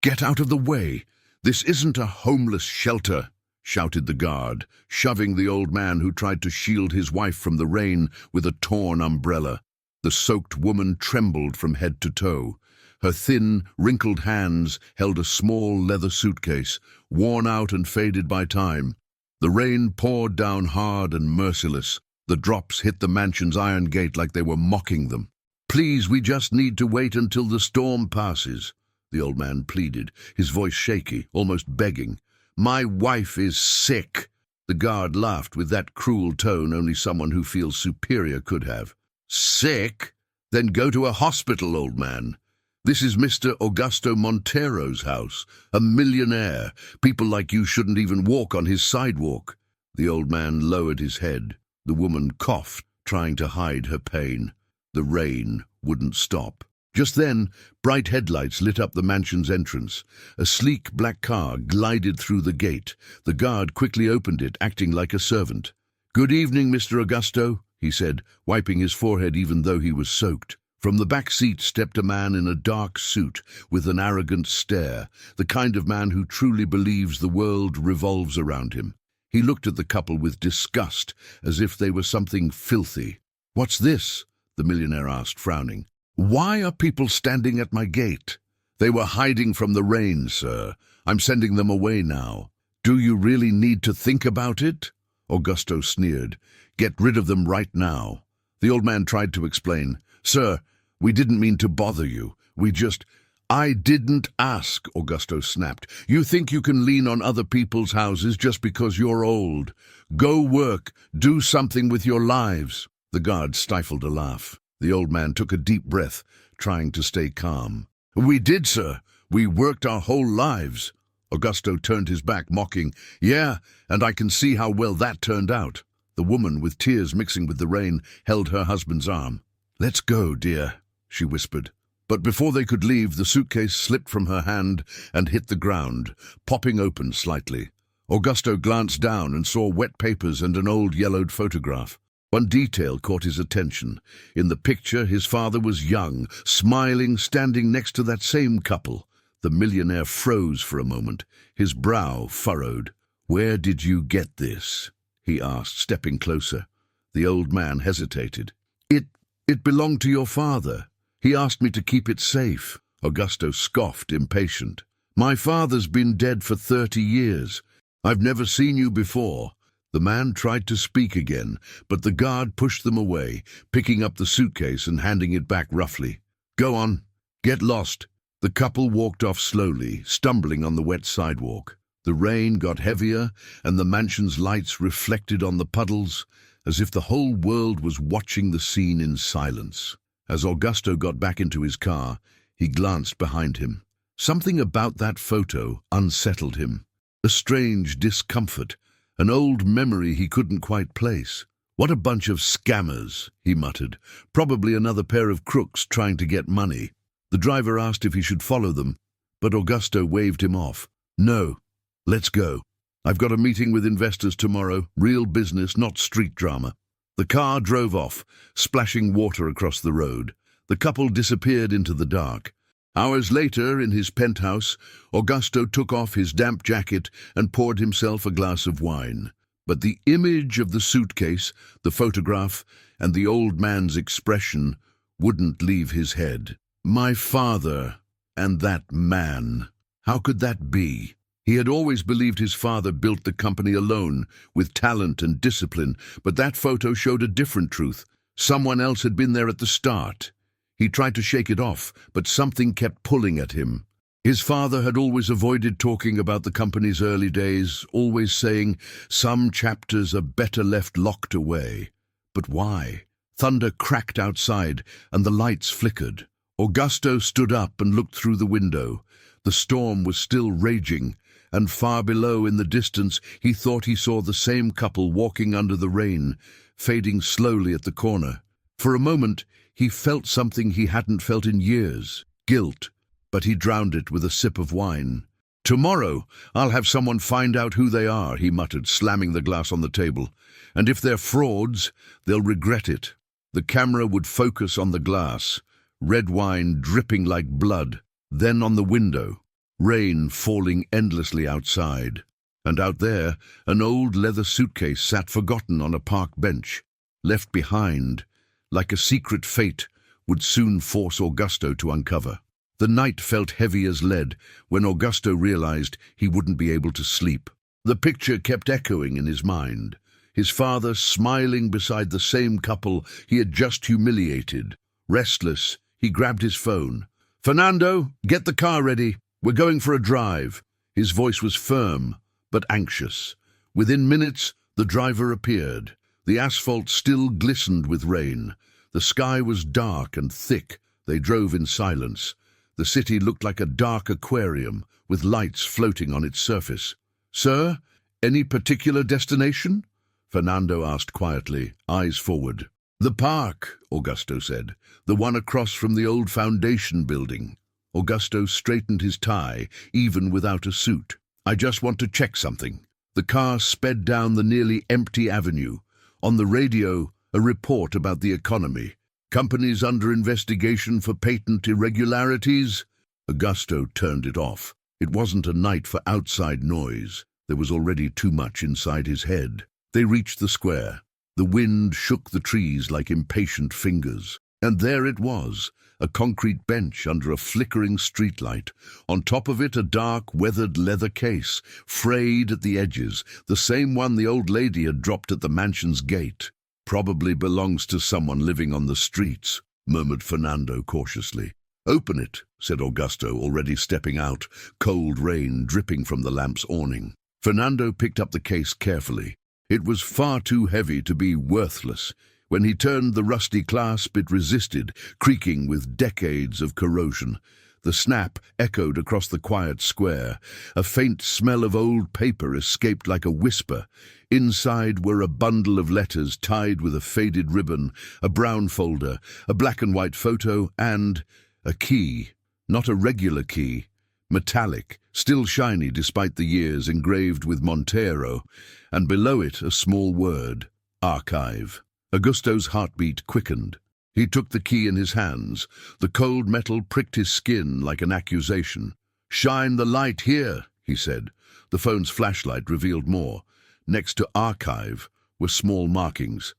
"Get out of the way! This isn't a homeless shelter!" shouted the guard, shoving the old man who tried to shield his wife from the rain with a torn umbrella. The soaked woman trembled from head to toe. Her thin, wrinkled hands held a small leather suitcase, worn out and faded by time. The rain poured down hard and merciless. The drops hit the mansion's iron gate like they were mocking them. "Please, we just need to wait until the storm passes," the old man pleaded, his voice shaky, almost begging. "My wife is sick." The guard laughed with that cruel tone only someone who feels superior could have. "Sick? Then go to a hospital, old man. This is Mr. Augusto Montero's house, a millionaire. People like you shouldn't even walk on his sidewalk." The old man lowered his head. The woman coughed, trying to hide her pain. The rain wouldn't stop. Just then, bright headlights lit up the mansion's entrance. A sleek black car glided through the gate. The guard quickly opened it, acting like a servant. "Good evening, Mr. Augusto," he said, wiping his forehead even though he was soaked. From the back seat stepped a man in a dark suit with an arrogant stare, the kind of man who truly believes the world revolves around him. He looked at the couple with disgust, as if they were something filthy. "What's this?" the millionaire asked, frowning. "Why are people standing at my gate?" "They were hiding from the rain, sir. I'm sending them away now." "Do you really need to think about it?" Augusto sneered. "Get rid of them right now." The old man tried to explain. "Sir, we didn't mean to bother you. I didn't ask," Augusto snapped. "You think you can lean on other people's houses just because you're old? Go work. Do something with your lives." The guard stifled a laugh. The old man took a deep breath, trying to stay calm. "We did, sir. We worked our whole lives." Augusto turned his back, mocking. "Yeah, and I can see how well that turned out." The woman, with tears mixing with the rain, held her husband's arm. "Let's go, dear," she whispered. But before they could leave, the suitcase slipped from her hand and hit the ground, popping open slightly. Augusto glanced down and saw wet papers and an old yellowed photograph. One detail caught his attention. In the picture, his father was young, smiling, standing next to that same couple. The millionaire froze for a moment, his brow furrowed. "Where did you get this?" he asked, stepping closer. The old man hesitated. It belonged to your father. He asked me to keep it safe." Augusto scoffed, impatient. "My father's been dead for 30 years. I've never seen you before." The man tried to speak again, but the guard pushed them away, picking up the suitcase and handing it back roughly. "Go on. Get lost." The couple walked off slowly, stumbling on the wet sidewalk. The rain got heavier, and the mansion's lights reflected on the puddles, as if the whole world was watching the scene in silence. As Augusto got back into his car, he glanced behind him. Something about that photo unsettled him. A strange discomfort, an old memory he couldn't quite place. "What a bunch of scammers," he muttered. "Probably another pair of crooks trying to get money." The driver asked if he should follow them, but Augusto waved him off. "No, let's go. I've got a meeting with investors tomorrow, real business, not street drama." The car drove off, splashing water across the road. The couple disappeared into the dark. Hours later, in his penthouse, Augusto took off his damp jacket and poured himself a glass of wine. But the image of the suitcase, the photograph, and the old man's expression wouldn't leave his head. My father, and that man. How could that be? He had always believed his father built the company alone, with talent and discipline, but that photo showed a different truth. Someone else had been there at the start. He tried to shake it off, but something kept pulling at him. His father had always avoided talking about the company's early days, always saying, "Some chapters are better left locked away." But why? Thunder cracked outside, and the lights flickered. Augusto stood up and looked through the window. The storm was still raging, and far below in the distance he thought he saw the same couple walking under the rain, fading slowly at the corner. For a moment he felt something he hadn't felt in years, guilt, but he drowned it with a sip of wine. "Tomorrow I'll have someone find out who they are," he muttered, slamming the glass on the table. "And if they're frauds, they'll regret it." The camera would focus on the glass, red wine dripping like blood, then on the window. rain falling endlessly outside. And out there, an old leather suitcase sat forgotten on a park bench, left behind, like a secret fate would soon force Augusto to uncover. The night felt heavy as lead when Augusto realized he wouldn't be able to sleep. The picture kept echoing in his mind. His father smiling beside the same couple he had just humiliated. Restless, he grabbed his phone. "Fernando, get the car ready. We're going for a drive." His voice was firm, but anxious. Within minutes, the driver appeared. The asphalt still glistened with rain. The sky was dark and thick. They drove in silence. The city looked like a dark aquarium, with lights floating on its surface. "Sir, any particular destination?" Fernando asked quietly, eyes forward. "The park," Augusto said. "The one across from the old foundation building." Augusto straightened his tie, even without a suit. "I just want to check something." The car sped down the nearly empty avenue. On the radio, a report about the economy. "Companies under investigation for patent irregularities." Augusto turned it off. It wasn't a night for outside noise. There was already too much inside his head. They reached the square. The wind shook the trees like impatient fingers. And there it was, a concrete bench under a flickering streetlight. On top of it, a dark, weathered leather case, frayed at the edges, the same one the old lady had dropped at the mansion's gate. "Probably belongs to someone living on the streets," murmured Fernando cautiously. "Open it," said Augusto, already stepping out, cold rain dripping from the lamp's awning. Fernando picked up the case carefully. It was far too heavy to be worthless. When he turned the rusty clasp, it resisted, creaking with decades of corrosion. The snap echoed across the quiet square. A faint smell of old paper escaped like a whisper. Inside were a bundle of letters tied with a faded ribbon, a brown folder, a black and white photo, and a key. Not a regular key. Metallic, still shiny despite the years, engraved with Montero, and below it a small word, archive. Augusto's heartbeat quickened. He took the key in his hands. The cold metal pricked his skin like an accusation. "Shine the light here," he said. The phone's flashlight revealed more. Next to archive were small markings.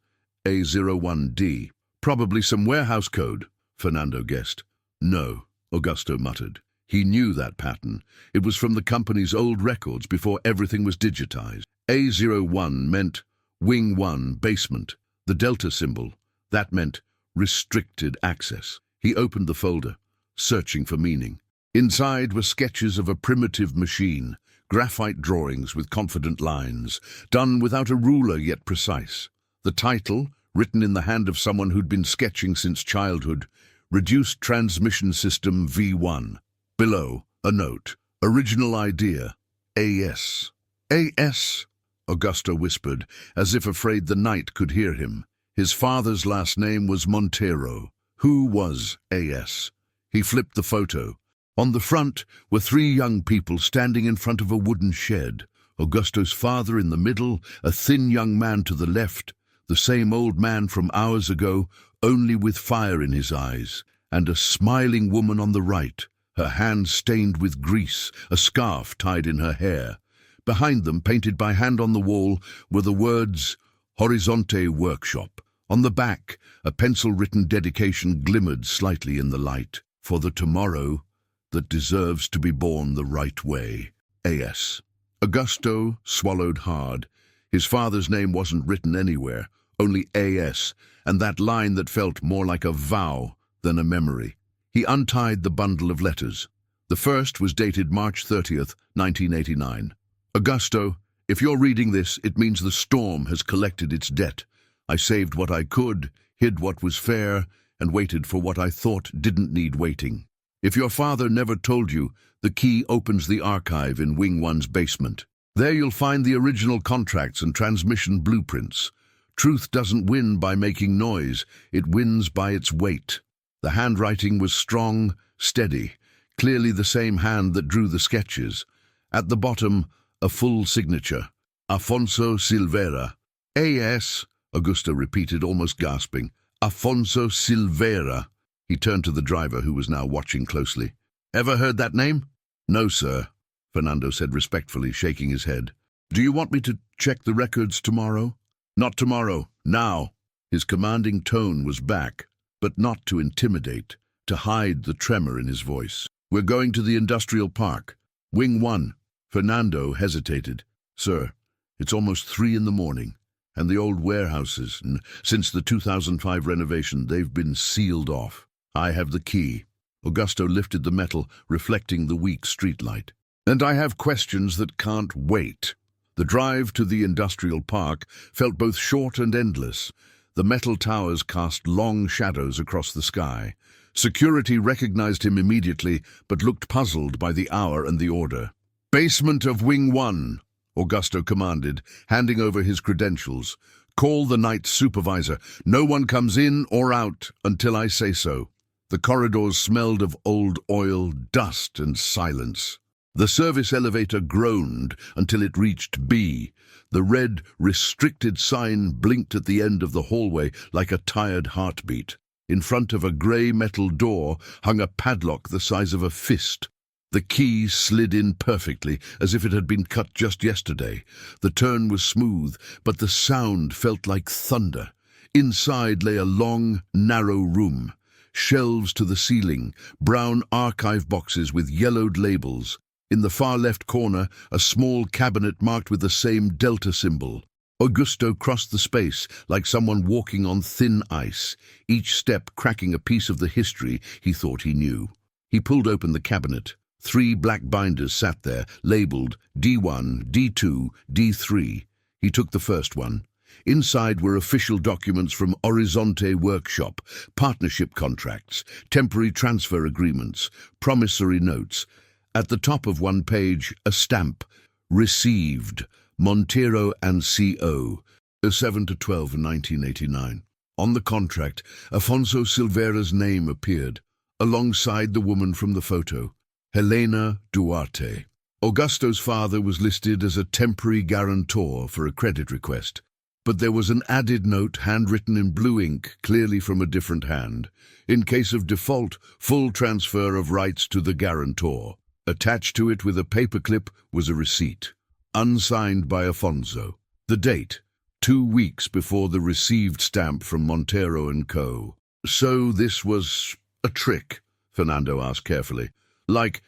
A01D. Probably some warehouse code, Fernando guessed. "No," Augusto muttered. He knew that pattern. It was from the company's old records before everything was digitized. A01 meant Wing 1, basement. The delta symbol, that meant restricted access. He opened the folder, searching for meaning. Inside were sketches of a primitive machine, graphite drawings with confident lines, done without a ruler yet precise. The title, written in the hand of someone who'd been sketching since childhood, Reduced Transmission System V1. Below, a note, original idea, AS. AS, Augusto whispered, as if afraid the night could hear him. His father's last name was Montero. Who was AS? He flipped the photo. On the front were three young people standing in front of a wooden shed. Augusto's father in the middle, a thin young man to the left, the same old man from hours ago, only with fire in his eyes, and a smiling woman on the right, her hands stained with grease, a scarf tied in her hair. Behind them, painted by hand on the wall, were the words, Horizonte Workshop. On the back, a pencil-written dedication glimmered slightly in the light. For the tomorrow that deserves to be born the right way. A.S. Augusto swallowed hard. His father's name wasn't written anywhere, only A.S., and that line that felt more like a vow than a memory. He untied the bundle of letters. The first was dated March 30th, 1989. Augusto, if you're reading this, it means the storm has collected its debt. I saved what I could, hid what was fair, and waited for what I thought didn't need waiting. If your father never told you, the key opens the archive in Wing 1's basement. There you'll find the original contracts and transmission blueprints. Truth doesn't win by making noise, it wins by its weight. The handwriting was strong, steady, clearly the same hand that drew the sketches. At the bottom, a full signature, Afonso Silveira. A.S., Augusto repeated, almost gasping. Afonso Silveira. He turned to the driver, who was now watching closely. Ever heard that name? No, sir, Fernando said respectfully, shaking his head. Do you want me to check the records tomorrow? Not tomorrow, now. His commanding tone was back, but not to intimidate, to hide the tremor in his voice. We're going to the industrial park. Wing 1. Fernando hesitated. Sir, it's almost 3 in the morning, and the old warehouses, since the 2005 renovation, they've been sealed off. I have the key. Augusto lifted the metal, reflecting the weak streetlight. And I have questions that can't wait. The drive to the industrial park felt both short and endless. The metal towers cast long shadows across the sky. Security recognized him immediately, but looked puzzled by the hour and the order. Basement of Wing 1, Augusto commanded, handing over his credentials. Call the night supervisor. No one comes in or out until I say so. The corridors smelled of old oil, dust, and silence. The service elevator groaned until it reached B. The red, restricted sign blinked at the end of the hallway like a tired heartbeat. In front of a grey metal door hung a padlock the size of a fist. The key slid in perfectly, as if it had been cut just yesterday. The turn was smooth, but the sound felt like thunder. Inside lay a long, narrow room. Shelves to the ceiling, brown archive boxes with yellowed labels. In the far left corner, a small cabinet marked with the same delta symbol. Augusto crossed the space like someone walking on thin ice, each step cracking a piece of the history he thought he knew. He pulled open the cabinet. 3 black binders sat there, labeled D1, D2, D3. He took the first one. Inside were official documents from Horizonte Workshop, partnership contracts, temporary transfer agreements, promissory notes. At the top of one page, a stamp, Received, Montero and CO, 7-12-1989. On the contract, Afonso Silveira's name appeared, alongside the woman from the photo, Helena Duarte. Augusto's father was listed as a temporary guarantor for a credit request, but there was an added note handwritten in blue ink, clearly from a different hand. In case of default, full transfer of rights to the guarantor. Attached to it with a paperclip was a receipt, unsigned by Afonso. The date, 2 weeks before the received stamp from Montero and Co. So this was a trick, Fernando asked carefully. Like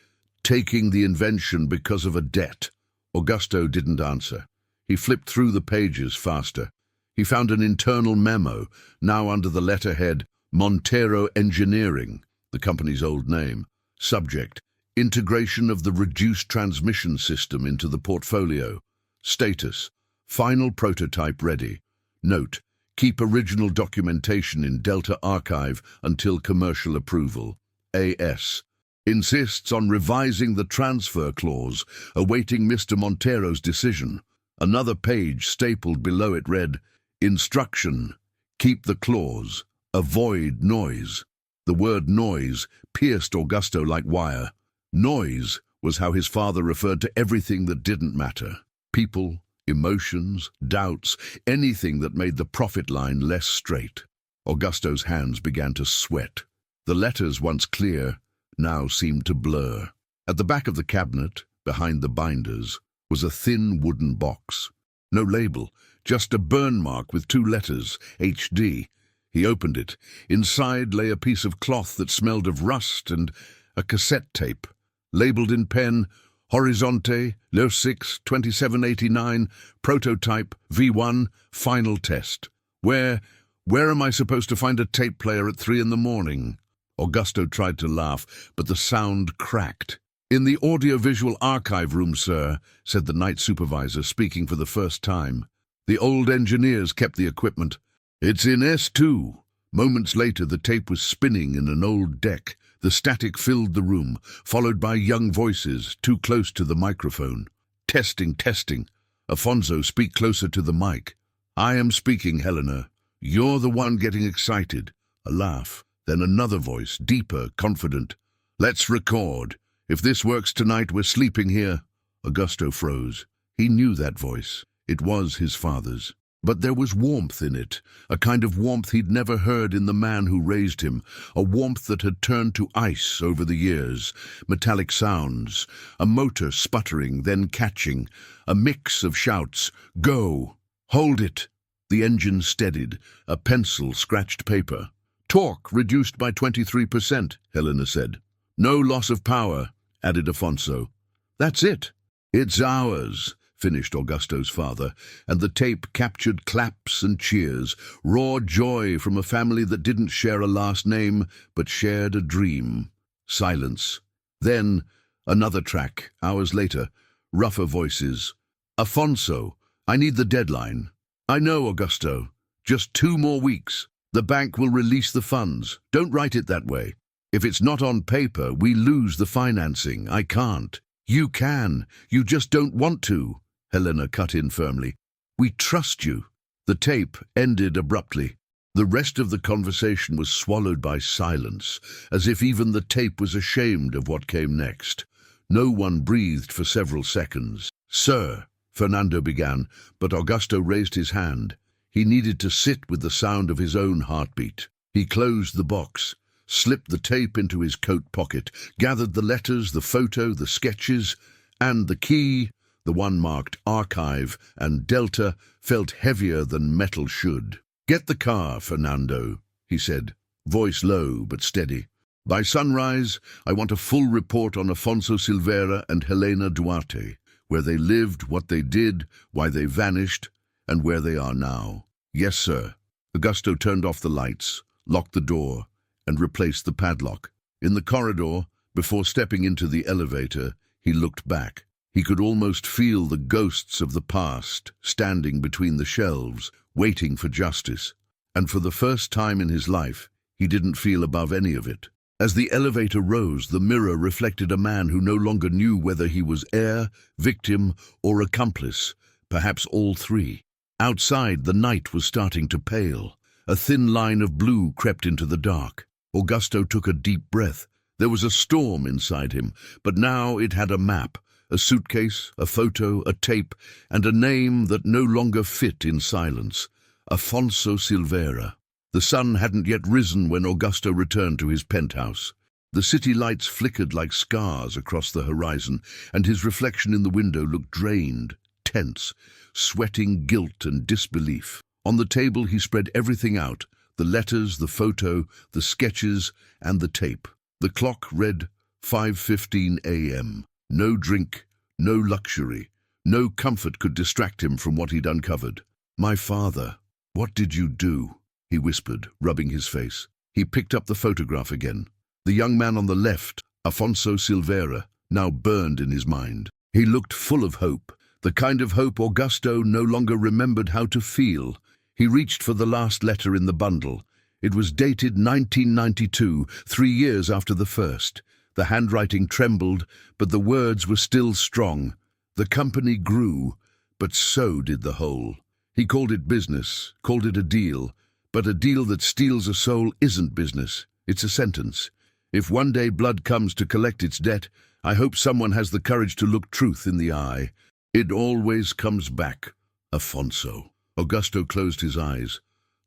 taking the invention because of a debt. Augusto didn't answer. He flipped through the pages faster. He found an internal memo, now under the letterhead Montero Engineering, the company's old name. Subject, integration of the reduced transmission system into the portfolio. Status, final prototype ready. Note, keep original documentation in Delta Archive until commercial approval. AS, insists on revising the transfer clause, awaiting Mr. Montero's decision. Another page stapled below it read, Instruction, keep the clause, avoid noise. The word noise pierced Augusto like wire. Noise was how his father referred to everything that didn't matter. People, emotions, doubts, anything that made the profit line less straight. Augusto's hands began to sweat. The letters, once clear, now seemed to blur. At the back of the cabinet, behind the binders, was a thin wooden box. No label, just a burn mark with 2 letters, HD. He opened it. Inside lay a piece of cloth that smelled of rust and a cassette tape. Labeled in pen, Horizonte, Le 6, 2789, prototype, V1, final test. Where am I supposed to find a tape player at 3 in the morning? Augusto tried to laugh, but the sound cracked. In the audiovisual archive room, sir, said the night supervisor, speaking for the first time. The old engineers kept the equipment. It's in S2. Moments later, the tape was spinning in an old deck. The static filled the room, followed by young voices, too close to the microphone. Testing, testing. Afonso, speak closer to the mic. I am speaking, Helena. You're the one getting excited. A laugh. Then another voice, deeper, confident. Let's record. If this works tonight, we're sleeping here. Augusto froze. He knew that voice. It was his father's. But there was warmth in it, a kind of warmth he'd never heard in the man who raised him, a warmth that had turned to ice over the years, metallic sounds, a motor sputtering, then catching, a mix of shouts, "Go! Hold it!" The engine steadied, a pencil scratched paper. "Torque reduced by 23%, Helena said. "No loss of power," added Afonso. "That's it." "It's ours," finished Augusto's father, and the tape captured claps and cheers, raw joy from a family that didn't share a last name, but shared a dream. Silence. Then, another track, hours later, rougher voices. "Afonso, I need the deadline." "I know, Augusto. Just 2 more weeks. The bank will release the funds. Don't write it that way. If it's not on paper, we lose the financing. I can't." "You can. You just don't want to," Helena cut in firmly. "We trust you." The tape ended abruptly. The rest of the conversation was swallowed by silence, as if even the tape was ashamed of what came next. No one breathed for several seconds. "Sir," Fernando began, but Augusto raised his hand. He needed to sit with the sound of his own heartbeat. He closed the box, slipped the tape into his coat pocket, gathered the letters, the photo, the sketches, and the key, the one marked Archive and Delta, felt heavier than metal should. "Get the car, Fernando," he said, voice low but steady. "By sunrise, I want a full report on Afonso Silveira and Helena Duarte, where they lived, what they did, why they vanished, and where they are now." "Yes, sir." Augusto turned off the lights, locked the door, and replaced the padlock. In the corridor, before stepping into the elevator, he looked back. He could almost feel the ghosts of the past standing between the shelves, waiting for justice. And for the first time in his life, he didn't feel above any of it. As the elevator rose, the mirror reflected a man who no longer knew whether he was heir, victim, or accomplice, perhaps all three. Outside, the night was starting to pale. A thin line of blue crept into the dark. Augusto took a deep breath. There was a storm inside him, but now it had a map, a suitcase, a photo, a tape, and a name that no longer fit in silence. Afonso Silveira. The sun hadn't yet risen when Augusto returned to his penthouse. The city lights flickered like scars across the horizon, and his reflection in the window looked drained, tense, sweating guilt and disbelief. On the table he spread everything out, the letters, the photo, the sketches, and the tape. The clock read 5:15 a.m. No drink, no luxury, no comfort could distract him from what he'd uncovered. "My father, what did you do?" he whispered, rubbing his face. He picked up the photograph again. The young man on the left, Afonso Silveira, now burned in his mind. He looked full of hope, the kind of hope Augusto no longer remembered how to feel. He reached for the last letter in the bundle. It was dated 1992, 3 years after the first. The handwriting trembled, but the words were still strong. The company grew, but so did the whole. He called it business, called it a deal, but a deal that steals a soul isn't business, it's a sentence. If one day blood comes to collect its debt, I hope someone has the courage to look truth in the eye. It always comes back, Afonso. Augusto closed his eyes.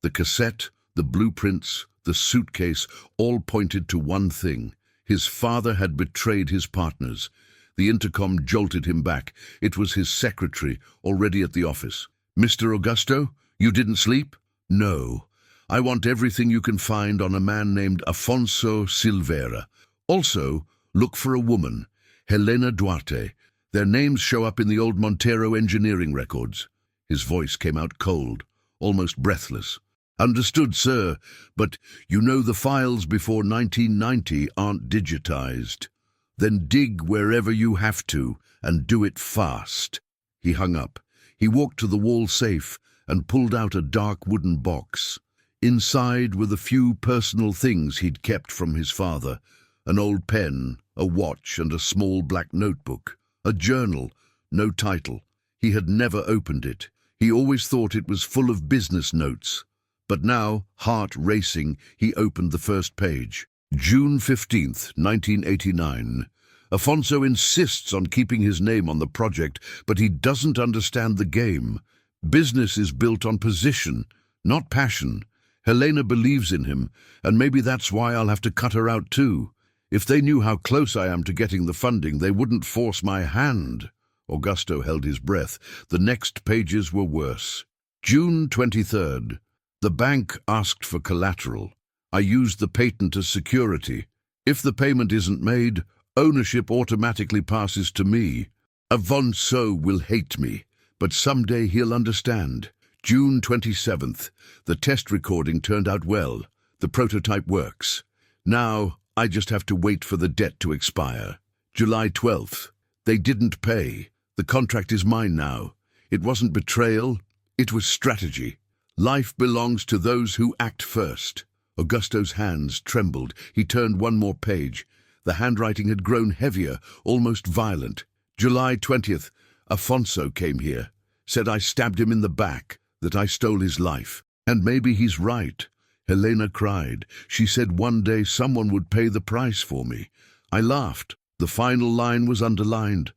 The cassette, the blueprints, the suitcase, all pointed to one thing. His father had betrayed his partners. The intercom jolted him back. It was his secretary, already at the office. "Mr. Augusto, you didn't sleep?" "No. I want everything you can find on a man named Afonso Silveira. Also, look for a woman, Helena Duarte. Their names show up in the old Montero engineering records." His voice came out cold, almost breathless. "Understood, sir, but you know the files before 1990 aren't digitized. Then dig wherever you have to, and do it fast." He hung up. He walked to the wall safe and pulled out a dark wooden box. Inside were the few personal things he'd kept from his father: an old pen, a watch, and a small black notebook. A journal, no title. He had never opened it. He always thought it was full of business notes. But now, heart racing, he opened the first page. June 15th, 1989. Afonso insists on keeping his name on the project, but he doesn't understand the game. Business is built on position, not passion. Helena believes in him, and maybe that's why I'll have to cut her out too. If they knew how close I am to getting the funding, they wouldn't force my hand." Augusto held his breath. The next pages were worse. June 23rd. The bank asked for collateral. I used the patent as security. If the payment isn't made, ownership automatically passes to me. Afonso will hate me, but someday he'll understand. June 27th. The test recording turned out well. The prototype works. Now, I just have to wait for the debt to expire. July 12th. They didn't pay. The contract is mine now. It wasn't betrayal, it was strategy. Life belongs to those who act first. Augusto's hands trembled. He turned one more page. The handwriting had grown heavier, almost violent. July 20th. Afonso came here. Said I stabbed him in the back, that I stole his life. And maybe he's right. Helena cried. She said one day someone would pay the price for me. I laughed. The final line was underlined.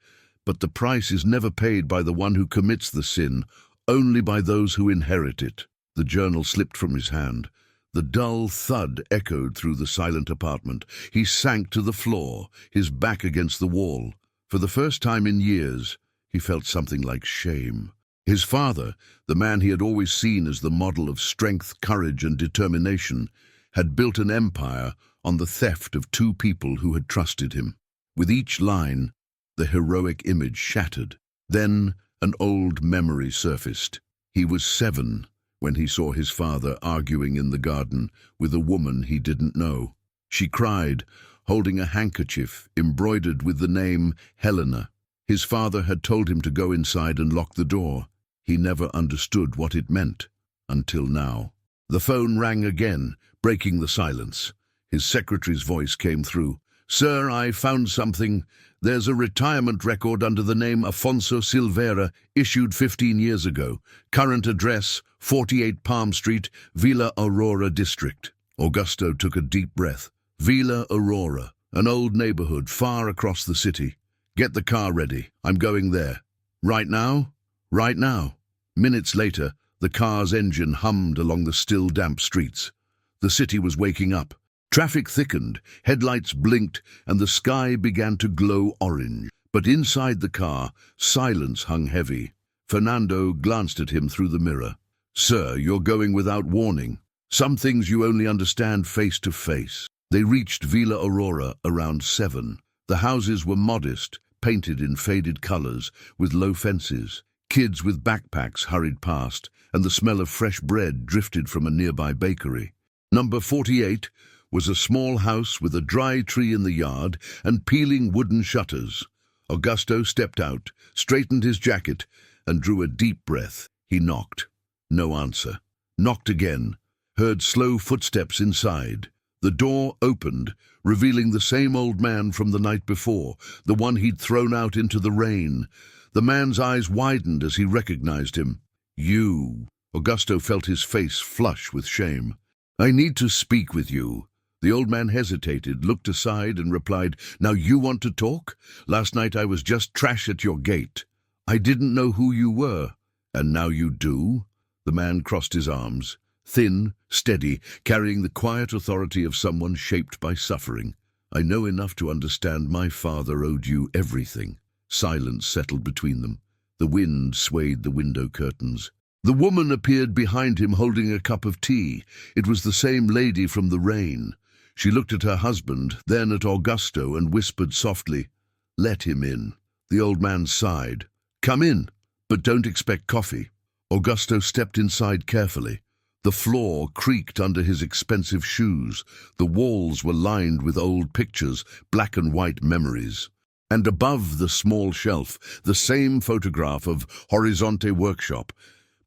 But the price is never paid by the one who commits the sin, only by those who inherit it. The journal slipped from his hand. The dull thud echoed through the silent apartment. He sank to the floor, his back against the wall. For the first time in years, he felt something like shame. His father, the man he had always seen as the model of strength, courage, and determination, had built an empire on the theft of two people who had trusted him. With each line, the heroic image shattered. Then an old memory surfaced. He was 7 when he saw his father arguing in the garden with a woman he didn't know. She cried, holding a handkerchief embroidered with the name Helena. His father had told him to go inside and lock the door. He never understood what it meant, until now. The phone rang again, breaking the silence. His secretary's voice came through. "Sir, I found something. There's a retirement record under the name Afonso Silveira, issued 15 years ago. Current address, 48 Palm Street, Villa Aurora District." Augusto took a deep breath. Villa Aurora, an old neighborhood far across the city. "Get the car ready. I'm going there." "Right now?" "Right now." Minutes later, the car's engine hummed along the still, damp streets. The city was waking up. Traffic thickened, headlights blinked, and the sky began to glow orange. But inside the car, silence hung heavy. Fernando glanced at him through the mirror. "Sir, you're going without warning. Some things you only understand face to face." They reached Villa Aurora around 7. The houses were modest, painted in faded colors, with low fences. Kids with backpacks hurried past, and the smell of fresh bread drifted from a nearby bakery. Number 48 was a small house with a dry tree in the yard and peeling wooden shutters. Augusto stepped out, straightened his jacket, and drew a deep breath. He knocked. No answer. Knocked again. Heard slow footsteps inside. The door opened, revealing the same old man from the night before, the one he'd thrown out into the rain. The man's eyes widened as he recognized him. "You." Augusto felt his face flush with shame. "I need to speak with you." The old man hesitated, looked aside, and replied, "Now you want to talk? Last night I was just trash at your gate. I didn't know who you were. And now you do?" The man crossed his arms, thin, steady, carrying the quiet authority of someone shaped by suffering. "I know enough to understand my father owed you everything." Silence settled between them. The wind swayed the window curtains. The woman appeared behind him holding a cup of tea. It was the same lady from the rain. She looked at her husband, then at Augusto, and whispered softly, "Let him in." The old man sighed. "Come in, but don't expect coffee." Augusto stepped inside carefully. The floor creaked under his expensive shoes. The walls were lined with old pictures, black and white memories. And above the small shelf, the same photograph of Horizonte Workshop.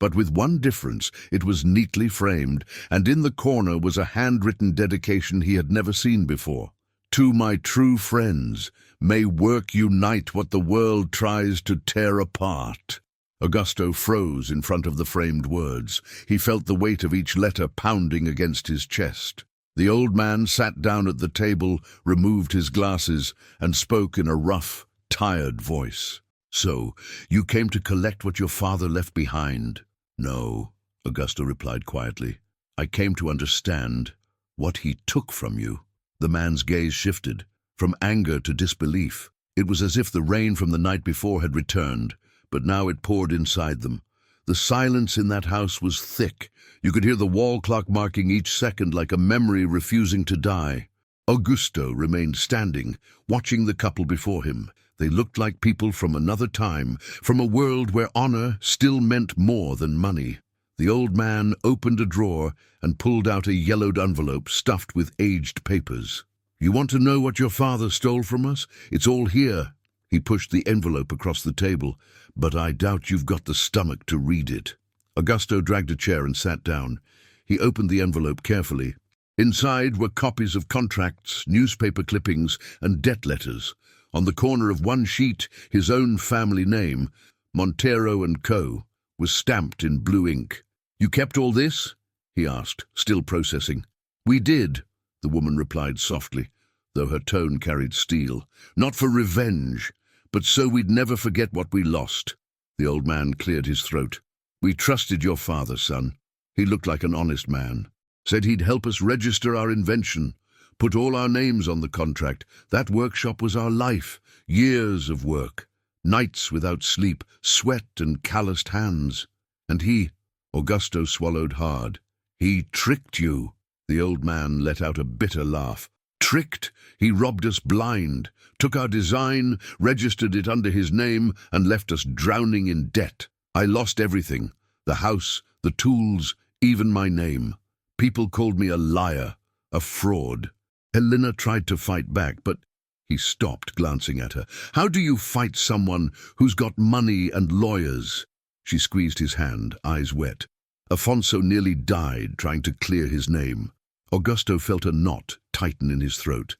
But with one difference, it was neatly framed, and in the corner was a handwritten dedication he had never seen before. "To my true friends, may work unite what the world tries to tear apart." Augusto froze in front of the framed words. He felt the weight of each letter pounding against his chest. The old man sat down at the table, removed his glasses, and spoke in a rough, tired voice. So, you came to collect what your father left behind? No, Augusto replied quietly. I came to understand what he took from you. The man's gaze shifted, from anger to disbelief. It was as if the rain from the night before had returned, but now it poured inside them. The silence in that house was thick. You could hear the wall clock marking each second like a memory refusing to die. Augusto remained standing, watching the couple before him. They looked like people from another time, from a world where honor still meant more than money. The old man opened a drawer and pulled out a yellowed envelope stuffed with aged papers. You want to know what your father stole from us? It's all here. He pushed the envelope across the table, but I doubt you've got the stomach to read it. Augusto dragged a chair and sat down. He opened the envelope carefully. Inside were copies of contracts, newspaper clippings, and debt letters. On the corner of one sheet, his own family name, Montero and Co., was stamped in blue ink. You kept all this? He asked, still processing. We did, the woman replied softly, though her tone carried steel. Not for revenge, but so we'd never forget what we lost. The old man cleared his throat. We trusted your father, son. He looked like an honest man. Said he'd help us register our invention, put all our names on the contract. That workshop was our life, years of work, nights without sleep, sweat and calloused hands. And he, Augusto swallowed hard. He tricked you. The old man let out a bitter laugh. Tricked? He robbed us blind, took our design, registered it under his name, and left us drowning in debt. I lost everything, the house, the tools, even my name. People called me a liar, a fraud. Helena tried to fight back, but he stopped, glancing at her. How do you fight someone who's got money and lawyers? She squeezed his hand, eyes wet. Afonso nearly died trying to clear his name. Augusto felt a knot tighten in his throat.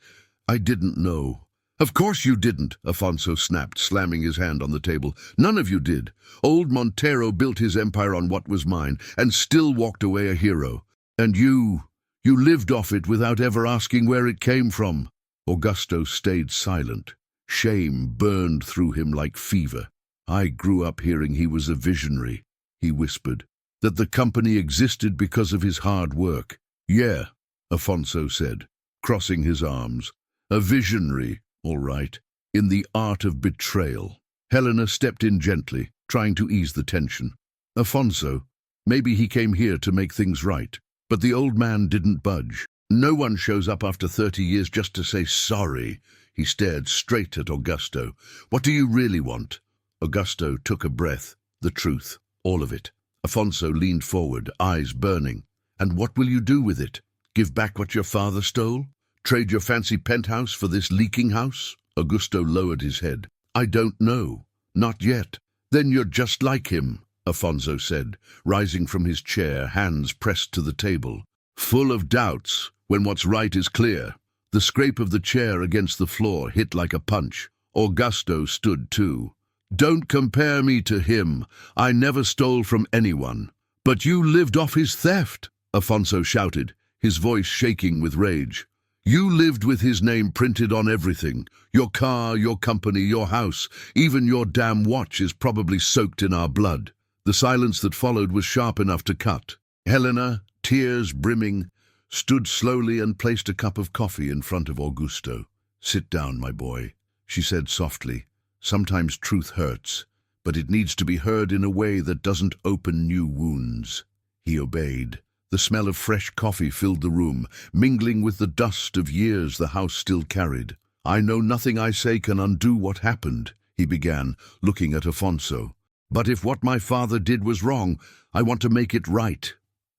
I didn't know. Of course you didn't, Afonso snapped, slamming his hand on the table. None of you did. Old Montero built his empire on what was mine, and still walked away a hero. And you lived off it without ever asking where it came from. Augusto stayed silent. Shame burned through him like fever. I grew up hearing he was a visionary, he whispered, that the company existed because of his hard work. Yeah, Afonso said, crossing his arms. A visionary, all right, in the art of betrayal. Helena stepped in gently, trying to ease the tension. Afonso, maybe he came here to make things right. But the old man didn't budge. No one shows up after 30 years just to say sorry. He stared straight at Augusto. What do you really want? Augusto took a breath. The truth, all of it. Afonso leaned forward, eyes burning. And what will you do with it? Give back what your father stole? Trade your fancy penthouse for this leaking house? Augusto lowered his head. I don't know. Not yet. Then you're just like him, Afonso said, rising from his chair, hands pressed to the table. Full of doubts, when what's right is clear. The scrape of the chair against the floor hit like a punch. Augusto stood too. Don't compare me to him. I never stole from anyone. But you lived off his theft, Afonso shouted, his voice shaking with rage. You lived with his name printed on everything. Your car, your company, your house, even your damn watch is probably soaked in our blood. The silence that followed was sharp enough to cut. Helena, tears brimming, stood slowly and placed a cup of coffee in front of Augusto. Sit down, my boy, she said softly. Sometimes truth hurts, but it needs to be heard in a way that doesn't open new wounds. He obeyed. The smell of fresh coffee filled the room, mingling with the dust of years the house still carried. I know nothing I say can undo what happened, he began, looking at Afonso. But if what my father did was wrong, I want to make it right.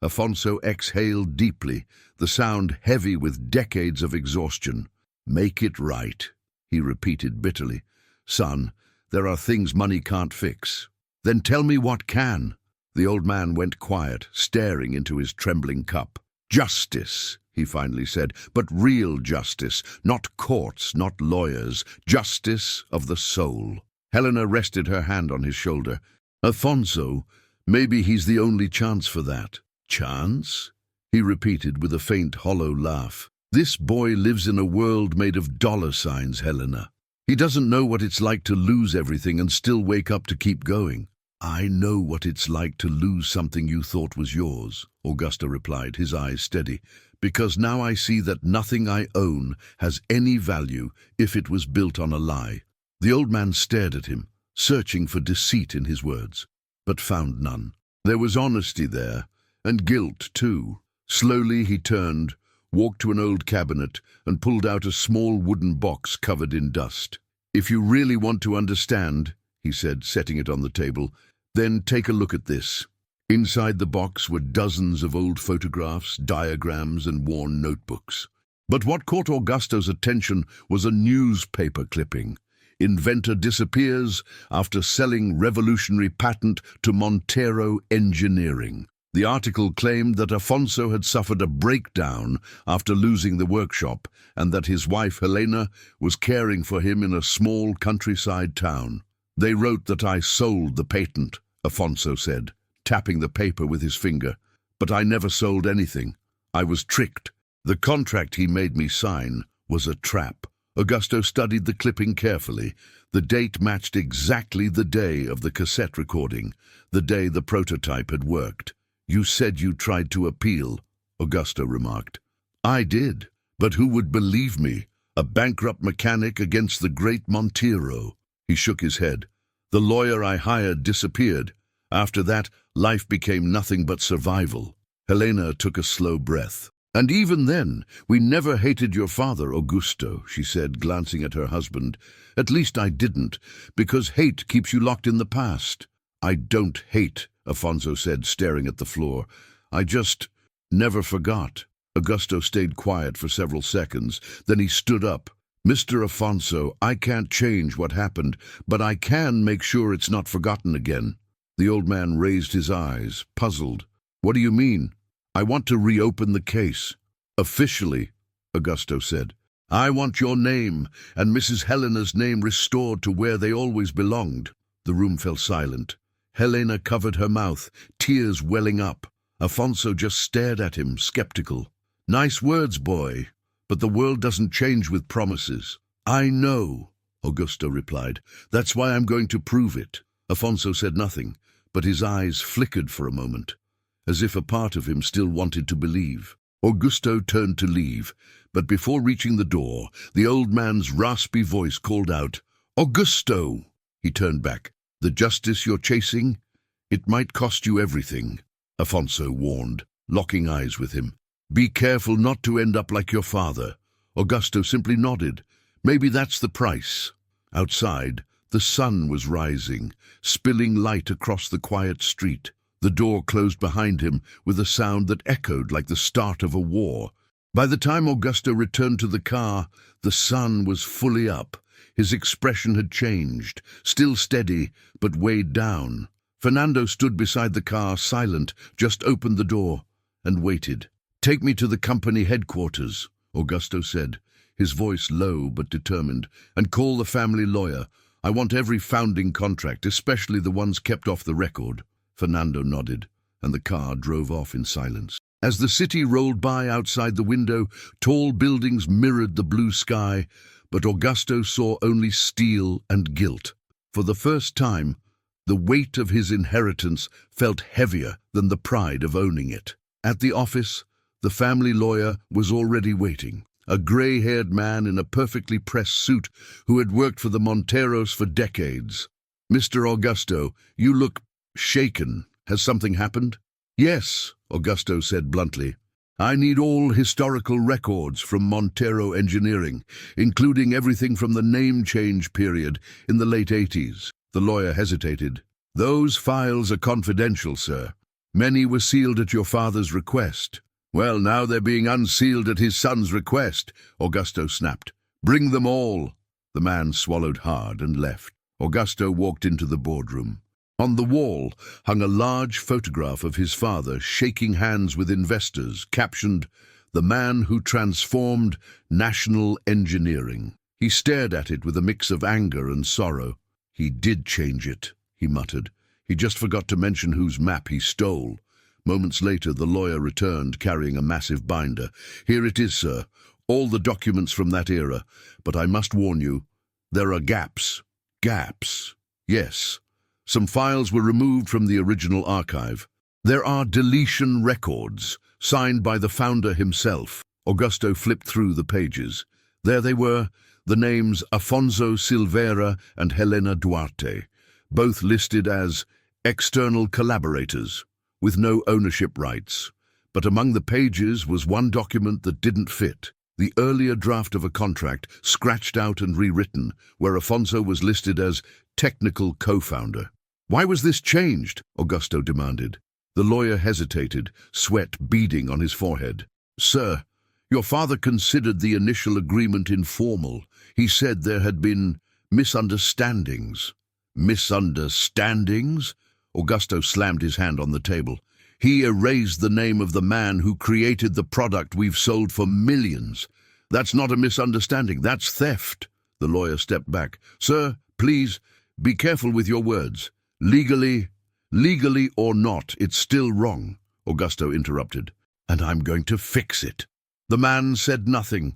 Afonso exhaled deeply, the sound heavy with decades of exhaustion. Make it right, he repeated bitterly. Son, there are things money can't fix. Then tell me what can. The old man went quiet, staring into his trembling cup. Justice, he finally said, but real justice, not courts, not lawyers, justice of the soul. Helena rested her hand on his shoulder. Afonso, maybe he's the only chance for that. Chance? He repeated with a faint, hollow laugh. This boy lives in a world made of dollar signs, Helena. He doesn't know what it's like to lose everything and still wake up to keep going. I know what it's like to lose something you thought was yours, Augusto replied, his eyes steady, because now I see that nothing I own has any value if it was built on a lie. The old man stared at him, searching for deceit in his words, but found none. There was honesty there, and guilt too. Slowly he turned, walked to an old cabinet, and pulled out a small wooden box covered in dust. "If you really want to understand," he said, setting it on the table, "then take a look at this." Inside the box were dozens of old photographs, diagrams, and worn notebooks. But what caught Augusto's attention was a newspaper clipping. Inventor disappears after selling revolutionary patent to Montero Engineering. The article claimed that Afonso had suffered a breakdown after losing the workshop and that his wife Helena was caring for him in a small countryside town. "They wrote that I sold the patent," Afonso said, tapping the paper with his finger. "But I never sold anything. I was tricked. The contract he made me sign was a trap." Augusto studied the clipping carefully. The date matched exactly the day of the cassette recording, the day the prototype had worked. "You said you tried to appeal," Augusto remarked. "I did, but who would believe me? A bankrupt mechanic against the great Montero." He shook his head. "The lawyer I hired disappeared. After that, life became nothing but survival." Helena took a slow breath. "And even then, we never hated your father, Augusto," she said, glancing at her husband. "At least I didn't, because hate keeps you locked in the past." "I don't hate," Afonso said, staring at the floor. "I just never forgot." Augusto stayed quiet for several seconds. Then he stood up. "Mr. Afonso, I can't change what happened, but I can make sure it's not forgotten again." The old man raised his eyes, puzzled. "What do you mean?" "I want to reopen the case." "Officially," Augusto said. "I want your name and Mrs. Helena's name restored to where they always belonged." The room fell silent. Helena covered her mouth, tears welling up. Afonso just stared at him, skeptical. "Nice words, boy, but the world doesn't change with promises." "I know," Augusto replied. "That's why I'm going to prove it." Afonso said nothing, but his eyes flickered for a moment, as if a part of him still wanted to believe. Augusto turned to leave, but before reaching the door, the old man's raspy voice called out, "Augusto!" He turned back. "The justice you're chasing? It might cost you everything," Afonso warned, locking eyes with him. "Be careful not to end up like your father." Augusto simply nodded. "Maybe that's the price." Outside, the sun was rising, spilling light across the quiet street. The door closed behind him with a sound that echoed like the start of a war. By the time Augusto returned to the car, the sun was fully up. His expression had changed, still steady, but weighed down. Fernando stood beside the car, silent, just opened the door, and waited. "Take me to the company headquarters," Augusto said, his voice low but determined, "and call the family lawyer. I want every founding contract, especially the ones kept off the record." Fernando nodded, and the car drove off in silence. As the city rolled by outside the window, tall buildings mirrored the blue sky, but Augusto saw only steel and guilt. For the first time, the weight of his inheritance felt heavier than the pride of owning it. At the office, the family lawyer was already waiting, a gray-haired man in a perfectly pressed suit who had worked for the Monteros for decades. "Mr. Augusto, you look shaken. Has something happened?" "Yes," Augusto said bluntly. "I need all historical records from Montero Engineering, including everything from the name change period in the late 80s. The lawyer hesitated. "Those files are confidential, sir. Many were sealed at your father's request." "Well, now they're being unsealed at his son's request," Augusto snapped. "Bring them all." The man swallowed hard and left. Augusto walked into the boardroom. On the wall hung a large photograph of his father shaking hands with investors, captioned, "The Man Who Transformed National Engineering." He stared at it with a mix of anger and sorrow. "He did change it," he muttered. "He just forgot to mention whose map he stole." Moments later, the lawyer returned, carrying a massive binder. "Here it is, sir. All the documents from that era. But I must warn you, There are gaps. Gaps. Yes. Some files were removed from the original archive. There are deletion records, signed by the founder himself. Augusto flipped through the pages. There they were, the names Afonso Silveira and Helena Duarte, both listed as external collaborators, with no ownership rights. But among the pages was one document that didn't fit. The earlier draft of a contract, scratched out and rewritten, where Afonso was listed as technical co-founder. Why was this changed? Augusto demanded. The lawyer hesitated, sweat beading on his forehead. Sir, your father considered the initial agreement informal. He said there had been misunderstandings. Misunderstandings? Augusto slammed his hand on the table. He erased the name of the man who created the product we've sold for millions. That's not a misunderstanding, that's theft. The lawyer stepped back. Sir, please, be careful with your words. Legally or not, it's still wrong, Augusto interrupted. And I'm going to fix it. The man said nothing,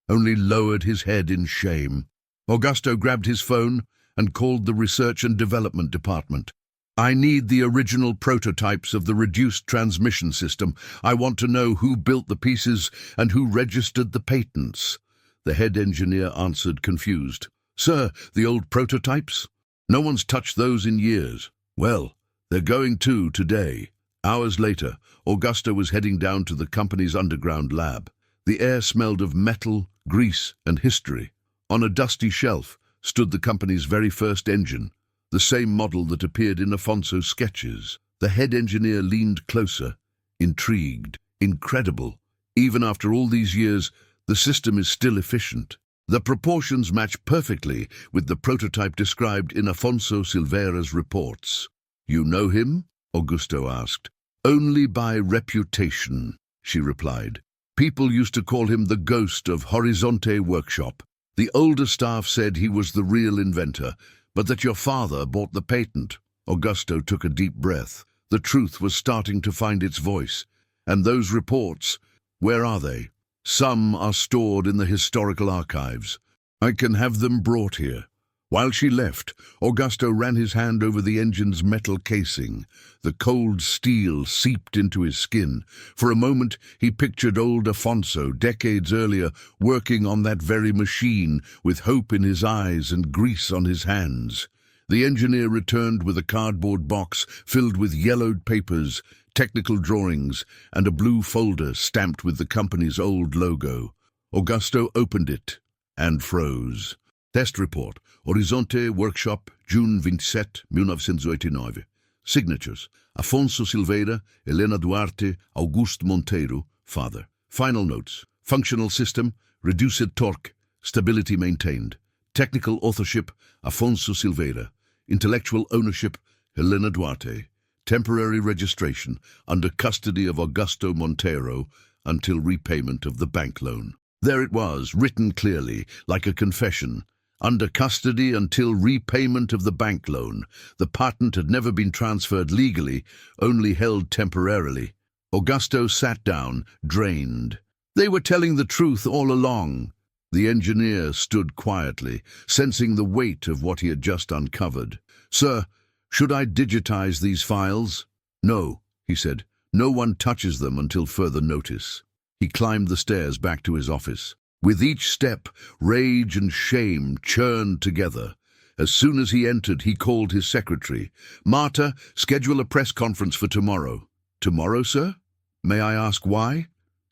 only lowered his head in shame. Augusto grabbed his phone and called the Research and Development Department. I need the original prototypes of the reduced transmission system. I want to know who built the pieces and who registered the patents. The head engineer answered, confused. Sir, the old prototypes? No one's touched those in years. Well, they're going to today. Hours later, Augusto was heading down to the company's underground lab. The air smelled of metal, grease, and history. On a dusty shelf stood the company's very first engine, the same model that appeared in Afonso's sketches. The head engineer leaned closer, intrigued. Incredible. Even after all these years, the system is still efficient. The proportions match perfectly with the prototype described in Afonso Silveira's reports. You know him? Augusto asked. Only by reputation, she replied. People used to call him the ghost of Horizonte Workshop. The older staff said he was the real inventor, but that your father bought the patent. Augusto took a deep breath. The truth was starting to find its voice. And those reports, where are they? Some are stored in the historical archives. I can have them brought here. While she left, Augusto ran his hand over the engine's metal casing. The cold steel seeped into his skin. For a moment, he pictured old Afonso, decades earlier, working on that very machine, with hope in his eyes and grease on his hands. The engineer returned with a cardboard box filled with yellowed papers, technical drawings, and a blue folder stamped with the company's old logo. Augusto opened it and froze. Test report. Horizonte Workshop, June 27, 1989. Signatures. Afonso Silveira, Helena Duarte, Augusto Monteiro, father. Final notes. Functional system, reduced torque, stability maintained. Technical authorship, Afonso Silveira. Intellectual ownership, Helena Duarte. Temporary registration, under custody of Augusto Monteiro, until repayment of the bank loan. There it was, written clearly, like a confession. Under custody until repayment of the bank loan. The patent had never been transferred legally, only held temporarily. Augusto sat down, drained. They were telling the truth all along. The engineer stood quietly, sensing the weight of what he had just uncovered. Sir, should I digitize these files? No, he said. No one touches them until further notice. He climbed the stairs back to his office. With each step, rage and shame churned together. As soon as he entered, he called his secretary. Marta, schedule a press conference for tomorrow. Tomorrow, sir? May I ask why?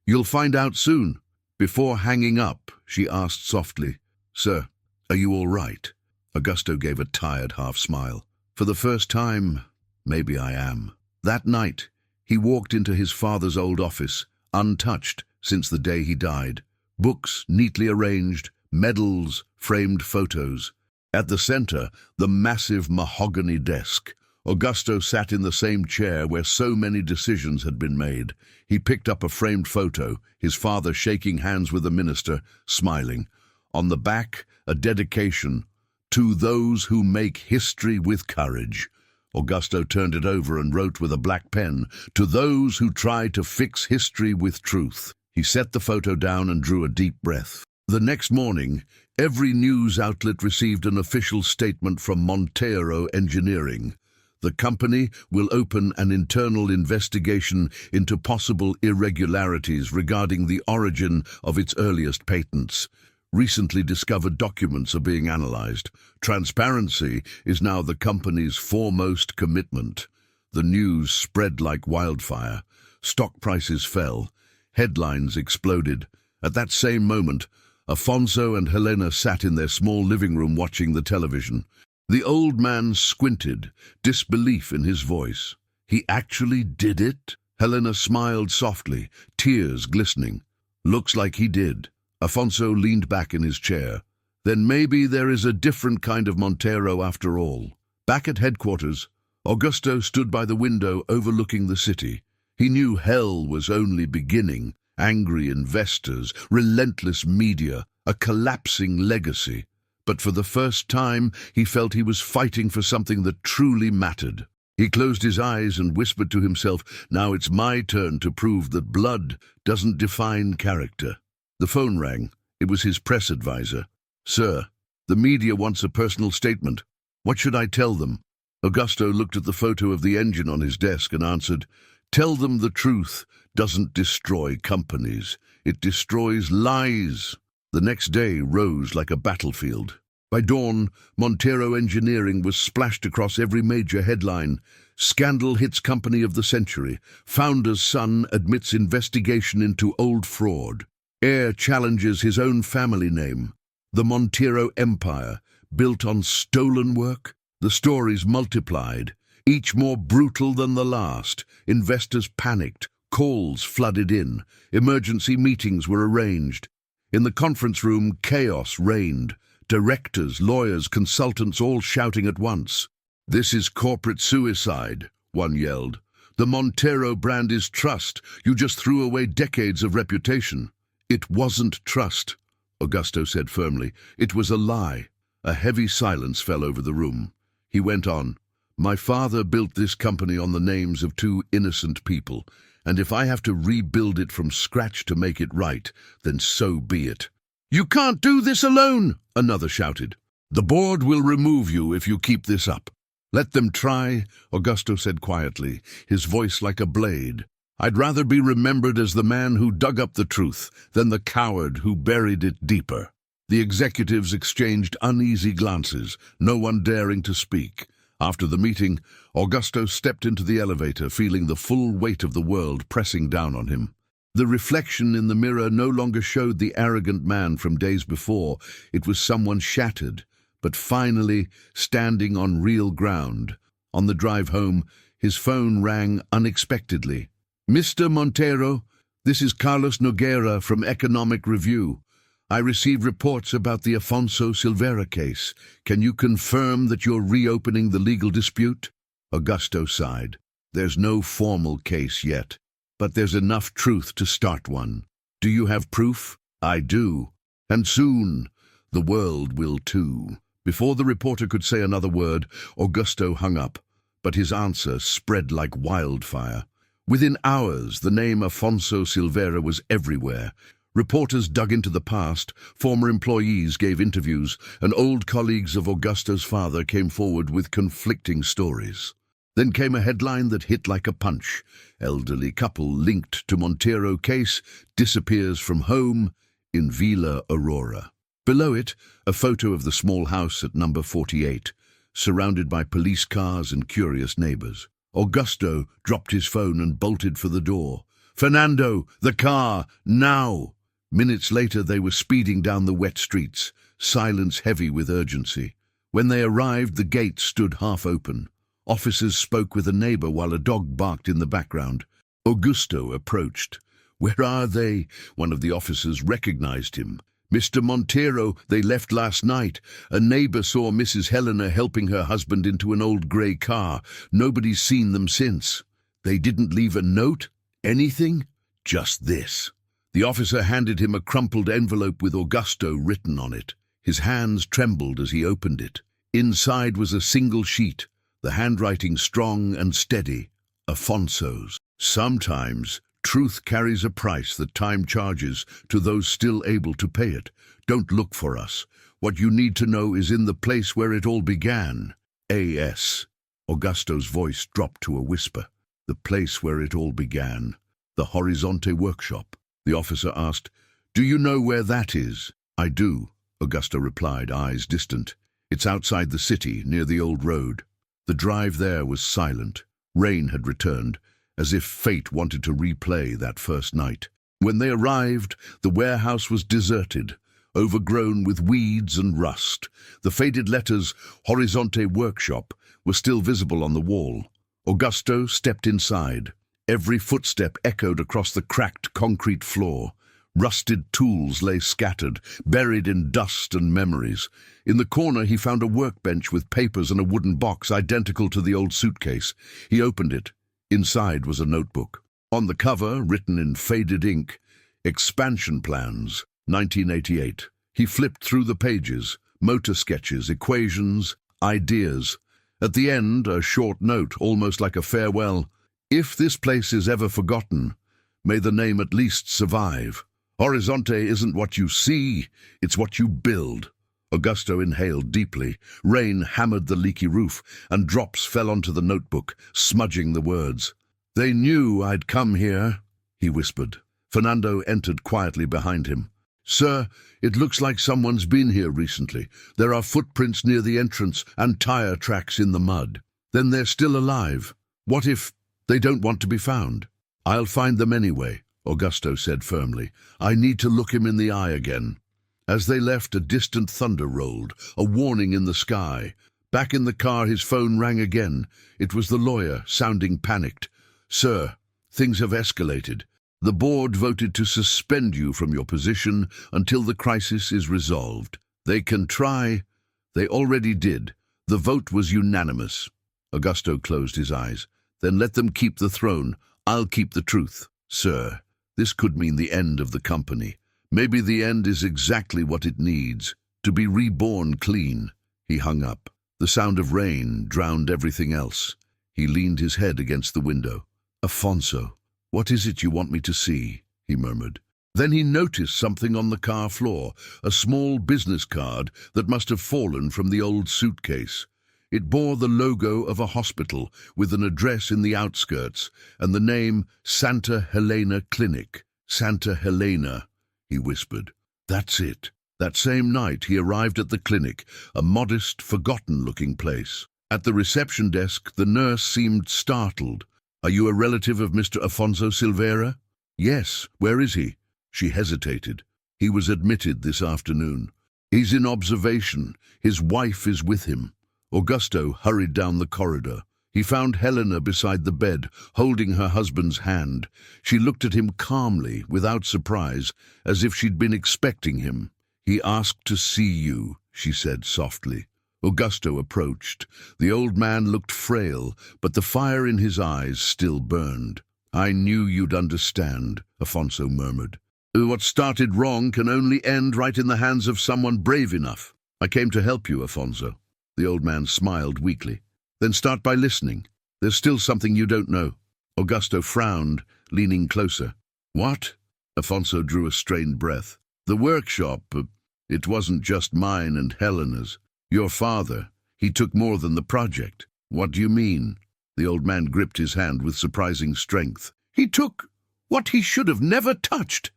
You'll find out soon. Before hanging up, she asked softly, Sir, are you all right? Augusto gave a tired half-smile. For the first time, maybe I am. That night, he walked into his father's old office, untouched since the day he died. Books neatly arranged, medals, framed photos. At the center, the massive mahogany desk. Augusto sat in the same chair where so many decisions had been made. He picked up a framed photo, his father shaking hands with a minister, smiling. On the back, a dedication, to those who make history with courage. Augusto turned it over and wrote with a black pen, to those who try to fix history with truth. He set the photo down and drew a deep breath. The next morning, Every news outlet received an official statement from Montero Engineering. The company will open an internal investigation into possible irregularities regarding the origin of its earliest patents. Recently discovered documents are being analyzed. Transparency is now the company's foremost commitment. The news spread like wildfire. Stock prices fell. Headlines exploded. At that same moment, Afonso and Helena sat in their small living room watching the television. The old man squinted, disbelief in his voice. He actually did it? Helena smiled softly, tears glistening. Looks like he did. Afonso leaned back in his chair. Then maybe there is a different kind of Montero after all. Back at headquarters, Augusto stood by the window overlooking the city. He knew hell was only beginning. Angry investors, relentless media, a collapsing legacy. But for the first time, he felt he was fighting for something that truly mattered. He closed his eyes and whispered to himself, "Now it's my turn to prove that blood doesn't define character." The phone rang. It was his press advisor. "Sir, the media wants a personal statement. What should I tell them?" Augusto looked at the photo of the engine on his desk and answered, "Tell them the truth doesn't destroy companies. It destroys lies." The next day rose like a battlefield. By dawn, Montero Engineering was splashed across every major headline. Scandal hits company of the century. Founder's son admits investigation into old fraud. Heir challenges his own family name. The Montero empire, built on stolen work. The stories multiplied, each more brutal than the last. Investors panicked. Calls flooded in. Emergency meetings were arranged. In the conference room, chaos reigned. Directors, lawyers, consultants all shouting at once. "This is corporate suicide," one yelled. "The Montero brand is trust. You just threw away decades of reputation." "It wasn't trust," Augusto said firmly. "It was a lie." A heavy silence fell over the room. He went on, "My father built this company on the names of two innocent people, and if I have to rebuild it from scratch to make it right, then so be it." "You can't do this alone," another shouted. "The board will remove you if you keep this up." "Let them try," Augusto said quietly, his voice like a blade. "I'd rather be remembered as the man who dug up the truth than the coward who buried it deeper." The executives exchanged uneasy glances, no one daring to speak. After the meeting, Augusto stepped into the elevator, feeling the full weight of the world pressing down on him. The reflection in the mirror no longer showed the arrogant man from days before. It was someone shattered, but finally standing on real ground. On the drive home, his phone rang unexpectedly. "Mr. Montero, this is Carlos Noguera from Economic Review. I received reports about the Afonso Silveira case. Can you confirm that you're reopening the legal dispute?" Augusto sighed. "There's no formal case yet, but there's enough truth to start one. Do you have proof?" "I do. And soon, the world will too." Before the reporter could say another word, Augusto hung up, but his answer spread like wildfire. Within hours, the name Afonso Silveira was everywhere. Reporters dug into the past, former employees gave interviews, and old colleagues of Augusto's father came forward with conflicting stories. Then came a headline that hit like a punch. Elderly couple linked to Montero case disappears from home in Villa Aurora. Below it, a photo of the small house at number 48, surrounded by police cars and curious neighbors. Augusto dropped his phone and bolted for the door. "Fernando, the car, now!" Minutes later, they were speeding down the wet streets, silence heavy with urgency. When they arrived, the gate stood half open. Officers spoke with a neighbor while a dog barked in the background. Augusto approached. "Where are they?" One of the officers recognized him. "Mr. Montero, they left last night. A neighbor saw Mrs. Helena helping her husband into an old grey car. Nobody's seen them since." "They didn't leave a note? Anything?" "Just this." The officer handed him a crumpled envelope with Augusto written on it. His hands trembled as he opened it. Inside was a single sheet, the handwriting strong and steady. Afonso's. "Sometimes truth carries a price that time charges to those still able to pay it. Don't look for us. What you need to know is in the place where it all began. A.S. Augusto's voice dropped to a whisper. The place where it all began. The Horizonte workshop. The officer asked, "Do you know where that is?" "I do," Augusto replied, eyes distant. "It's outside the city, near the old road." The drive there was silent. Rain had returned, as if fate wanted to replay that first night. When they arrived, the warehouse was deserted, overgrown with weeds and rust. The faded letters, Horizonte Workshop, were still visible on the wall. Augusto stepped inside. Every footstep echoed across the cracked concrete floor. Rusted tools lay scattered, buried in dust and memories. In the corner he found a workbench with papers and a wooden box identical to the old suitcase. He opened it. Inside was a notebook. On the cover, written in faded ink, "Expansion Plans, 1988. He flipped through the pages, motor sketches, equations, ideas. At the end, a short note, almost like a farewell. "If this place is ever forgotten, may the name at least survive. Horizonte isn't what you see, it's what you build." Augusto inhaled deeply. Rain hammered the leaky roof, and drops fell onto the notebook, smudging the words. "They knew I'd come here," he whispered. Fernando entered quietly behind him. "Sir, it looks like someone's been here recently. There are footprints near the entrance and tire tracks in the mud. Then they're still alive. What if they don't want to be found?" "I'll find them anyway," Augusto said firmly. "I need to look him in the eye again." As they left, a distant thunder rolled, a warning in the sky. Back in the car, his phone rang again. It was the lawyer, sounding panicked. "Sir, things have escalated. The board voted to suspend you from your position until the crisis is resolved. They can try. They already did. The vote was unanimous." Augusto closed his eyes. "Then let them keep the throne. I'll keep the truth." "Sir, this could mean the end of the company. Maybe the end is exactly what it needs, to be reborn clean." He hung up. The sound of rain drowned everything else. He leaned his head against the window. "Afonso, what is it you want me to see?" he murmured. Then he noticed something on the car floor, a small business card that must have fallen from the old suitcase. It bore the logo of a hospital with an address in the outskirts and the name Santa Helena Clinic. "Santa Helena," he whispered. "That's it." That same night he arrived at the clinic, a modest, forgotten-looking place. At the reception desk, the nurse seemed startled. "Are you a relative of Mr. Afonso Silveira?" "Yes. Where is he?" She hesitated. "He was admitted this afternoon. He's in observation. His wife is with him." Augusto hurried down the corridor. He found Helena beside the bed, holding her husband's hand. She looked at him calmly, without surprise, as if she'd been expecting him. "He asked to see you," she said softly. Augusto approached. The old man looked frail, but the fire in his eyes still burned. "I knew you'd understand," Afonso murmured. "What started wrong can only end right in the hands of someone brave enough. I came to help you, Afonso." The old man smiled weakly. "Then start by listening. There's still something you don't know." Augusto frowned, leaning closer. "What?" Afonso drew a strained breath. "The workshop, it wasn't just mine and Helena's. Your father, he took more than the project." "What do you mean?" The old man gripped his hand with surprising strength. "He took what he should have never touched."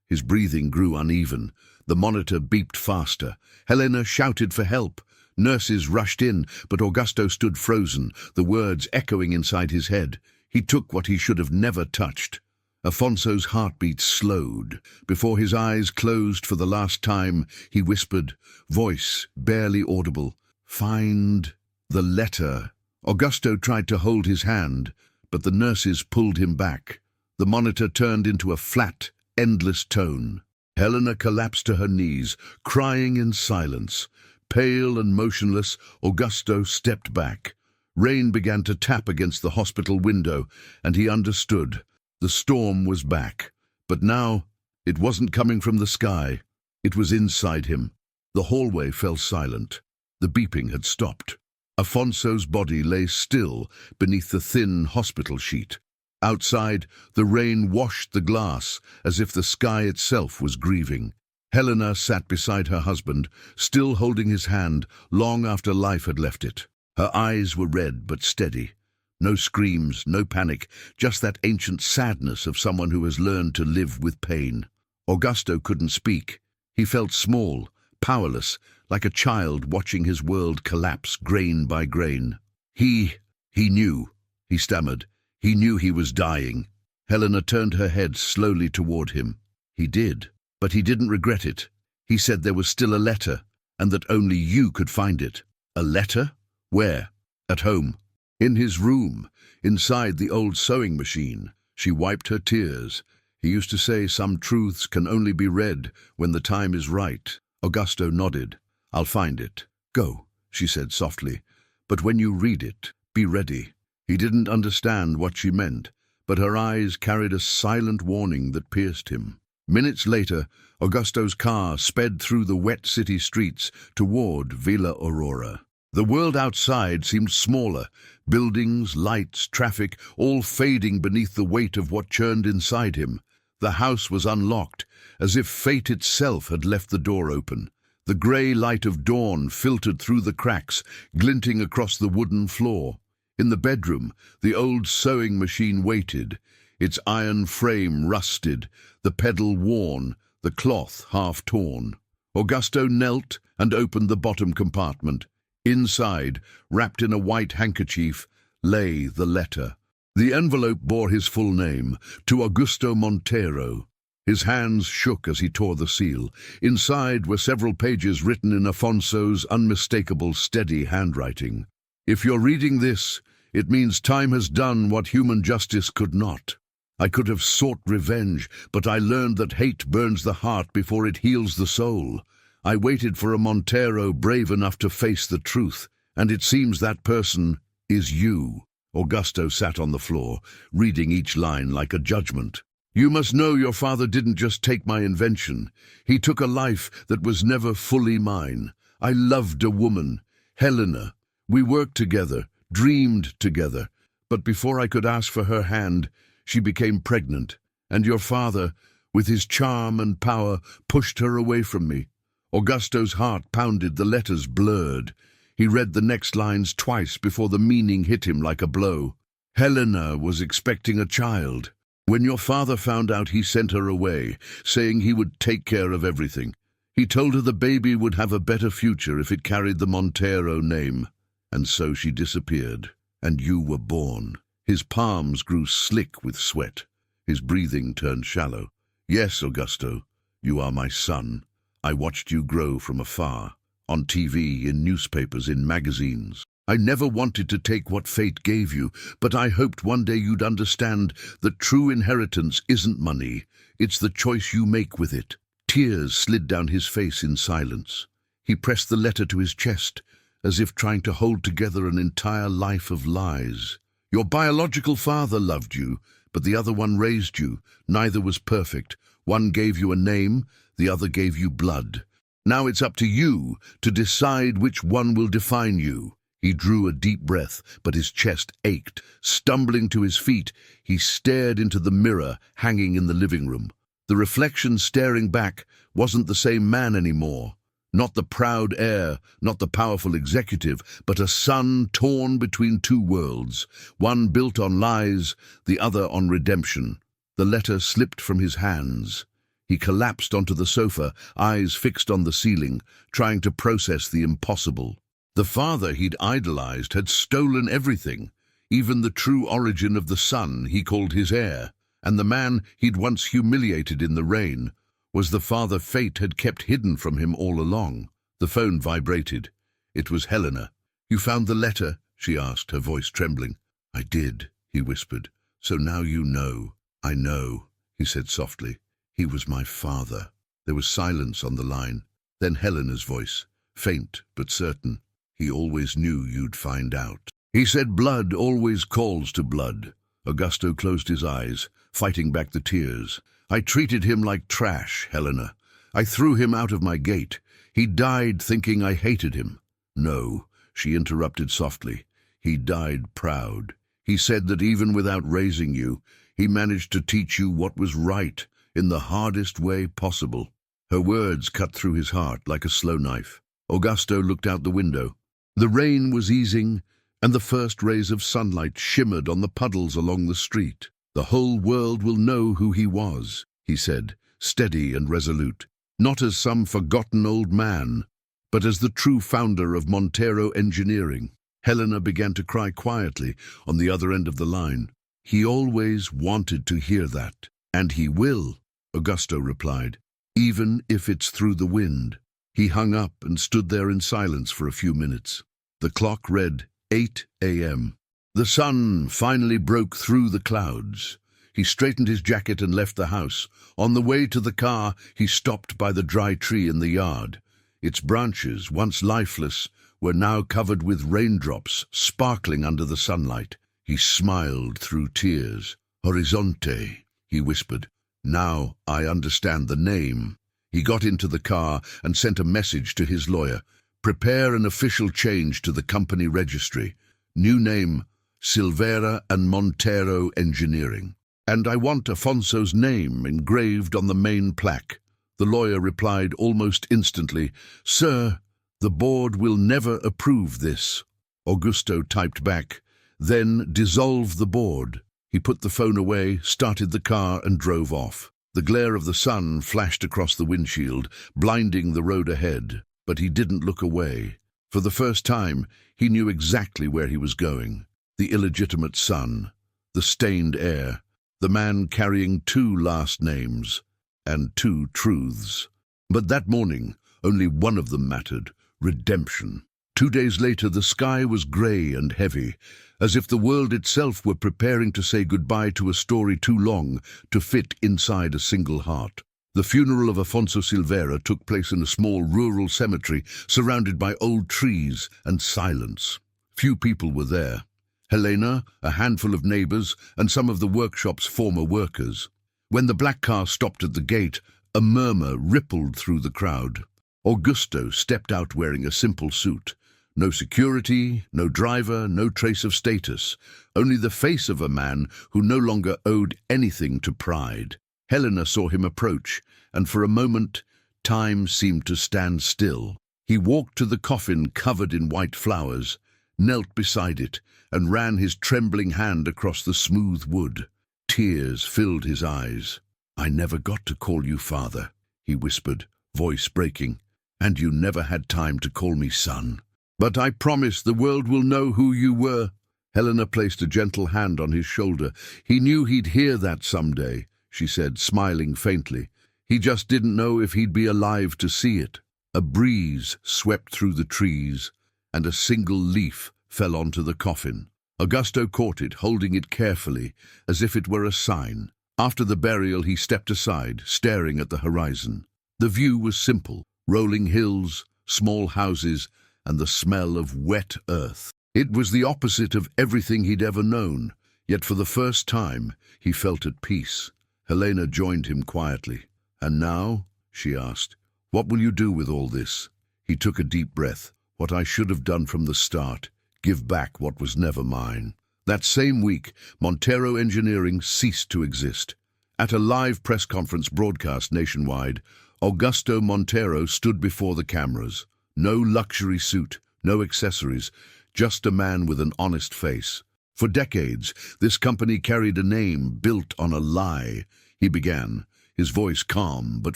His breathing grew uneven. The monitor beeped faster. Helena shouted for help. Nurses rushed in, but Augusto stood frozen, the words echoing inside his head. "He took what he should have never touched." Afonso's heartbeat slowed. Before his eyes closed for the last time, he whispered, voice barely audible, "Find the letter." Augusto tried to hold his hand, but the nurses pulled him back. The monitor turned into a flat, endless tone. Helena collapsed to her knees, crying in silence. Pale and motionless, Augusto stepped back. Rain began to tap against the hospital window, and he understood. The storm was back, but now it wasn't coming from the sky. It was inside him. The hallway fell silent. The beeping had stopped. Afonso's body lay still beneath the thin hospital sheet. Outside, the rain washed the glass as if the sky itself was grieving. Helena sat beside her husband, still holding his hand long after life had left it. Her eyes were red but steady. No screams, no panic, just that ancient sadness of someone who has learned to live with pain. Augusto couldn't speak. He felt small, powerless, like a child watching his world collapse grain by grain. He knew, he stammered. He knew he was dying. Helena turned her head slowly toward him. He did, but he didn't regret it. He said there was still a letter, and that only you could find it. A letter? Where? At home. In his room, inside the old sewing machine. She wiped her tears. He used to say some truths can only be read when the time is right. Augusto nodded. I'll find it. Go, she said softly. But when you read it, be ready. He didn't understand what she meant, but her eyes carried a silent warning that pierced him. Minutes later, Augusto's car sped through the wet city streets toward Villa Aurora. The world outside seemed smaller, buildings, lights, traffic, all fading beneath the weight of what churned inside him. The house was unlocked, as if fate itself had left the door open. The grey light of dawn filtered through the cracks, glinting across the wooden floor. In the bedroom, the old sewing machine waited, its iron frame rusted, the pedal worn, the cloth half torn. Augusto knelt and opened the bottom compartment. Inside, wrapped in a white handkerchief, lay the letter. The envelope bore his full name, to Augusto Montero. His hands shook as he tore the seal. Inside were several pages written in Afonso's unmistakable, steady handwriting. If you're reading this, it means time has done what human justice could not. I could have sought revenge, but I learned that hate burns the heart before it heals the soul. I waited for a Montero brave enough to face the truth, and it seems that person is you. Augusto sat on the floor, reading each line like a judgment. You must know your father didn't just take my invention. He took a life that was never fully mine. I loved a woman, Helena. We worked together, dreamed together. But before I could ask for her hand, she became pregnant. And your father, with his charm and power, pushed her away from me. Augusto's heart pounded, the letters blurred. He read the next lines twice before the meaning hit him like a blow. Helena was expecting a child. When your father found out, he sent her away, saying he would take care of everything. He told her the baby would have a better future if it carried the Montero name. And so she disappeared, and you were born. His palms grew slick with sweat. His breathing turned shallow. Yes, Augusto, you are my son. I watched you grow from afar, on TV, in newspapers, in magazines. I never wanted to take what fate gave you, but I hoped one day you'd understand that true inheritance isn't money, it's the choice you make with it. Tears slid down his face in silence. He pressed the letter to his chest, as if trying to hold together an entire life of lies. Your biological father loved you, but the other one raised you. Neither was perfect. One gave you a name, the other gave you blood. Now it's up to you to decide which one will define you. He drew a deep breath, but his chest ached. Stumbling to his feet, he stared into the mirror hanging in the living room. The reflection staring back wasn't the same man anymore. Not the proud heir, not the powerful executive, but a son torn between two worlds, one built on lies, the other on redemption. The letter slipped from his hands. He collapsed onto the sofa, eyes fixed on the ceiling, trying to process the impossible. The father he'd idolized had stolen everything, even the true origin of the son he called his heir, and the man he'd once humiliated in the rain was the father fate had kept hidden from him all along. The phone vibrated. It was Helena. You found the letter? She asked, her voice trembling. I did, he whispered. So now you know. I know, he said softly. He was my father. There was silence on the line. Then Helena's voice, faint but certain. He always knew you'd find out. He said blood always calls to blood. Augusto closed his eyes, fighting back the tears. I treated him like trash, Helena. I threw him out of my gate. He died thinking I hated him. No, she interrupted softly. He died proud. He said that even without raising you, he managed to teach you what was right in the hardest way possible. Her words cut through his heart like a slow knife. Augusto looked out the window. The rain was easing, and the first rays of sunlight shimmered on the puddles along the street. "The whole world will know who he was," he said, steady and resolute, not as some forgotten old man, but as the true founder of Montero Engineering. Helena began to cry quietly on the other end of the line. "He always wanted to hear that." "And he will," Augusto replied, "even if it's through the wind." He hung up and stood there in silence for a few minutes. The clock read 8 a.m. The sun finally broke through the clouds. He straightened his jacket and left the house. On the way to the car, he stopped by the dry tree in the yard. Its branches, once lifeless, were now covered with raindrops sparkling under the sunlight. He smiled through tears. "Horizonte," he whispered. "Now I understand the name." He got into the car and sent a message to his lawyer. "Prepare an official change to the company registry. New name, Silvera and Montero Engineering. And I want Afonso's name engraved on the main plaque." The lawyer replied almost instantly, "Sir, the board will never approve this." Augusto typed back, "Then dissolve the board." He put the phone away, started the car, and drove off. The glare of the sun flashed across the windshield, blinding the road ahead, but he didn't look away. For the first time, he knew exactly where he was going. The illegitimate son, the stained heir, the man carrying two last names and two truths. But that morning, only one of them mattered: redemption. 2 days later, the sky was grey and heavy, as if the world itself were preparing to say goodbye to a story too long to fit inside a single heart. The funeral of Afonso Silvera took place in a small rural cemetery surrounded by old trees and silence. Few people were there. Helena, a handful of neighbors, and some of the workshop's former workers. When the black car stopped at the gate, a murmur rippled through the crowd. Augusto stepped out wearing a simple suit. No security, no driver, no trace of status, only the face of a man who no longer owed anything to pride. Helena saw him approach, and for a moment, time seemed to stand still. He walked to the coffin covered in white flowers, knelt beside it, and ran his trembling hand across the smooth wood. Tears filled his eyes. "I never got to call you father," he whispered, voice breaking, "and you never had time to call me son. But I promise the world will know who you were." Helena placed a gentle hand on his shoulder. "He knew he'd hear that someday," she said, smiling faintly. "He just didn't know if he'd be alive to see it." A breeze swept through the trees, and a single leaf fell onto the coffin. Augusto caught it, holding it carefully, as if it were a sign. After the burial, he stepped aside, staring at the horizon. The view was simple: rolling hills, small houses, and the smell of wet earth. It was the opposite of everything he'd ever known, yet for the first time he felt at peace. Helena joined him quietly. "And now?" she asked. "What will you do with all this?" He took a deep breath. "What I should have done from the start: give back what was never mine." That same week, Montero Engineering ceased to exist. At a live press conference broadcast nationwide, Augusto Montero stood before the cameras. No luxury suit, no accessories, just a man with an honest face. For decades, this company carried a name built on a lie. He began, his voice calm but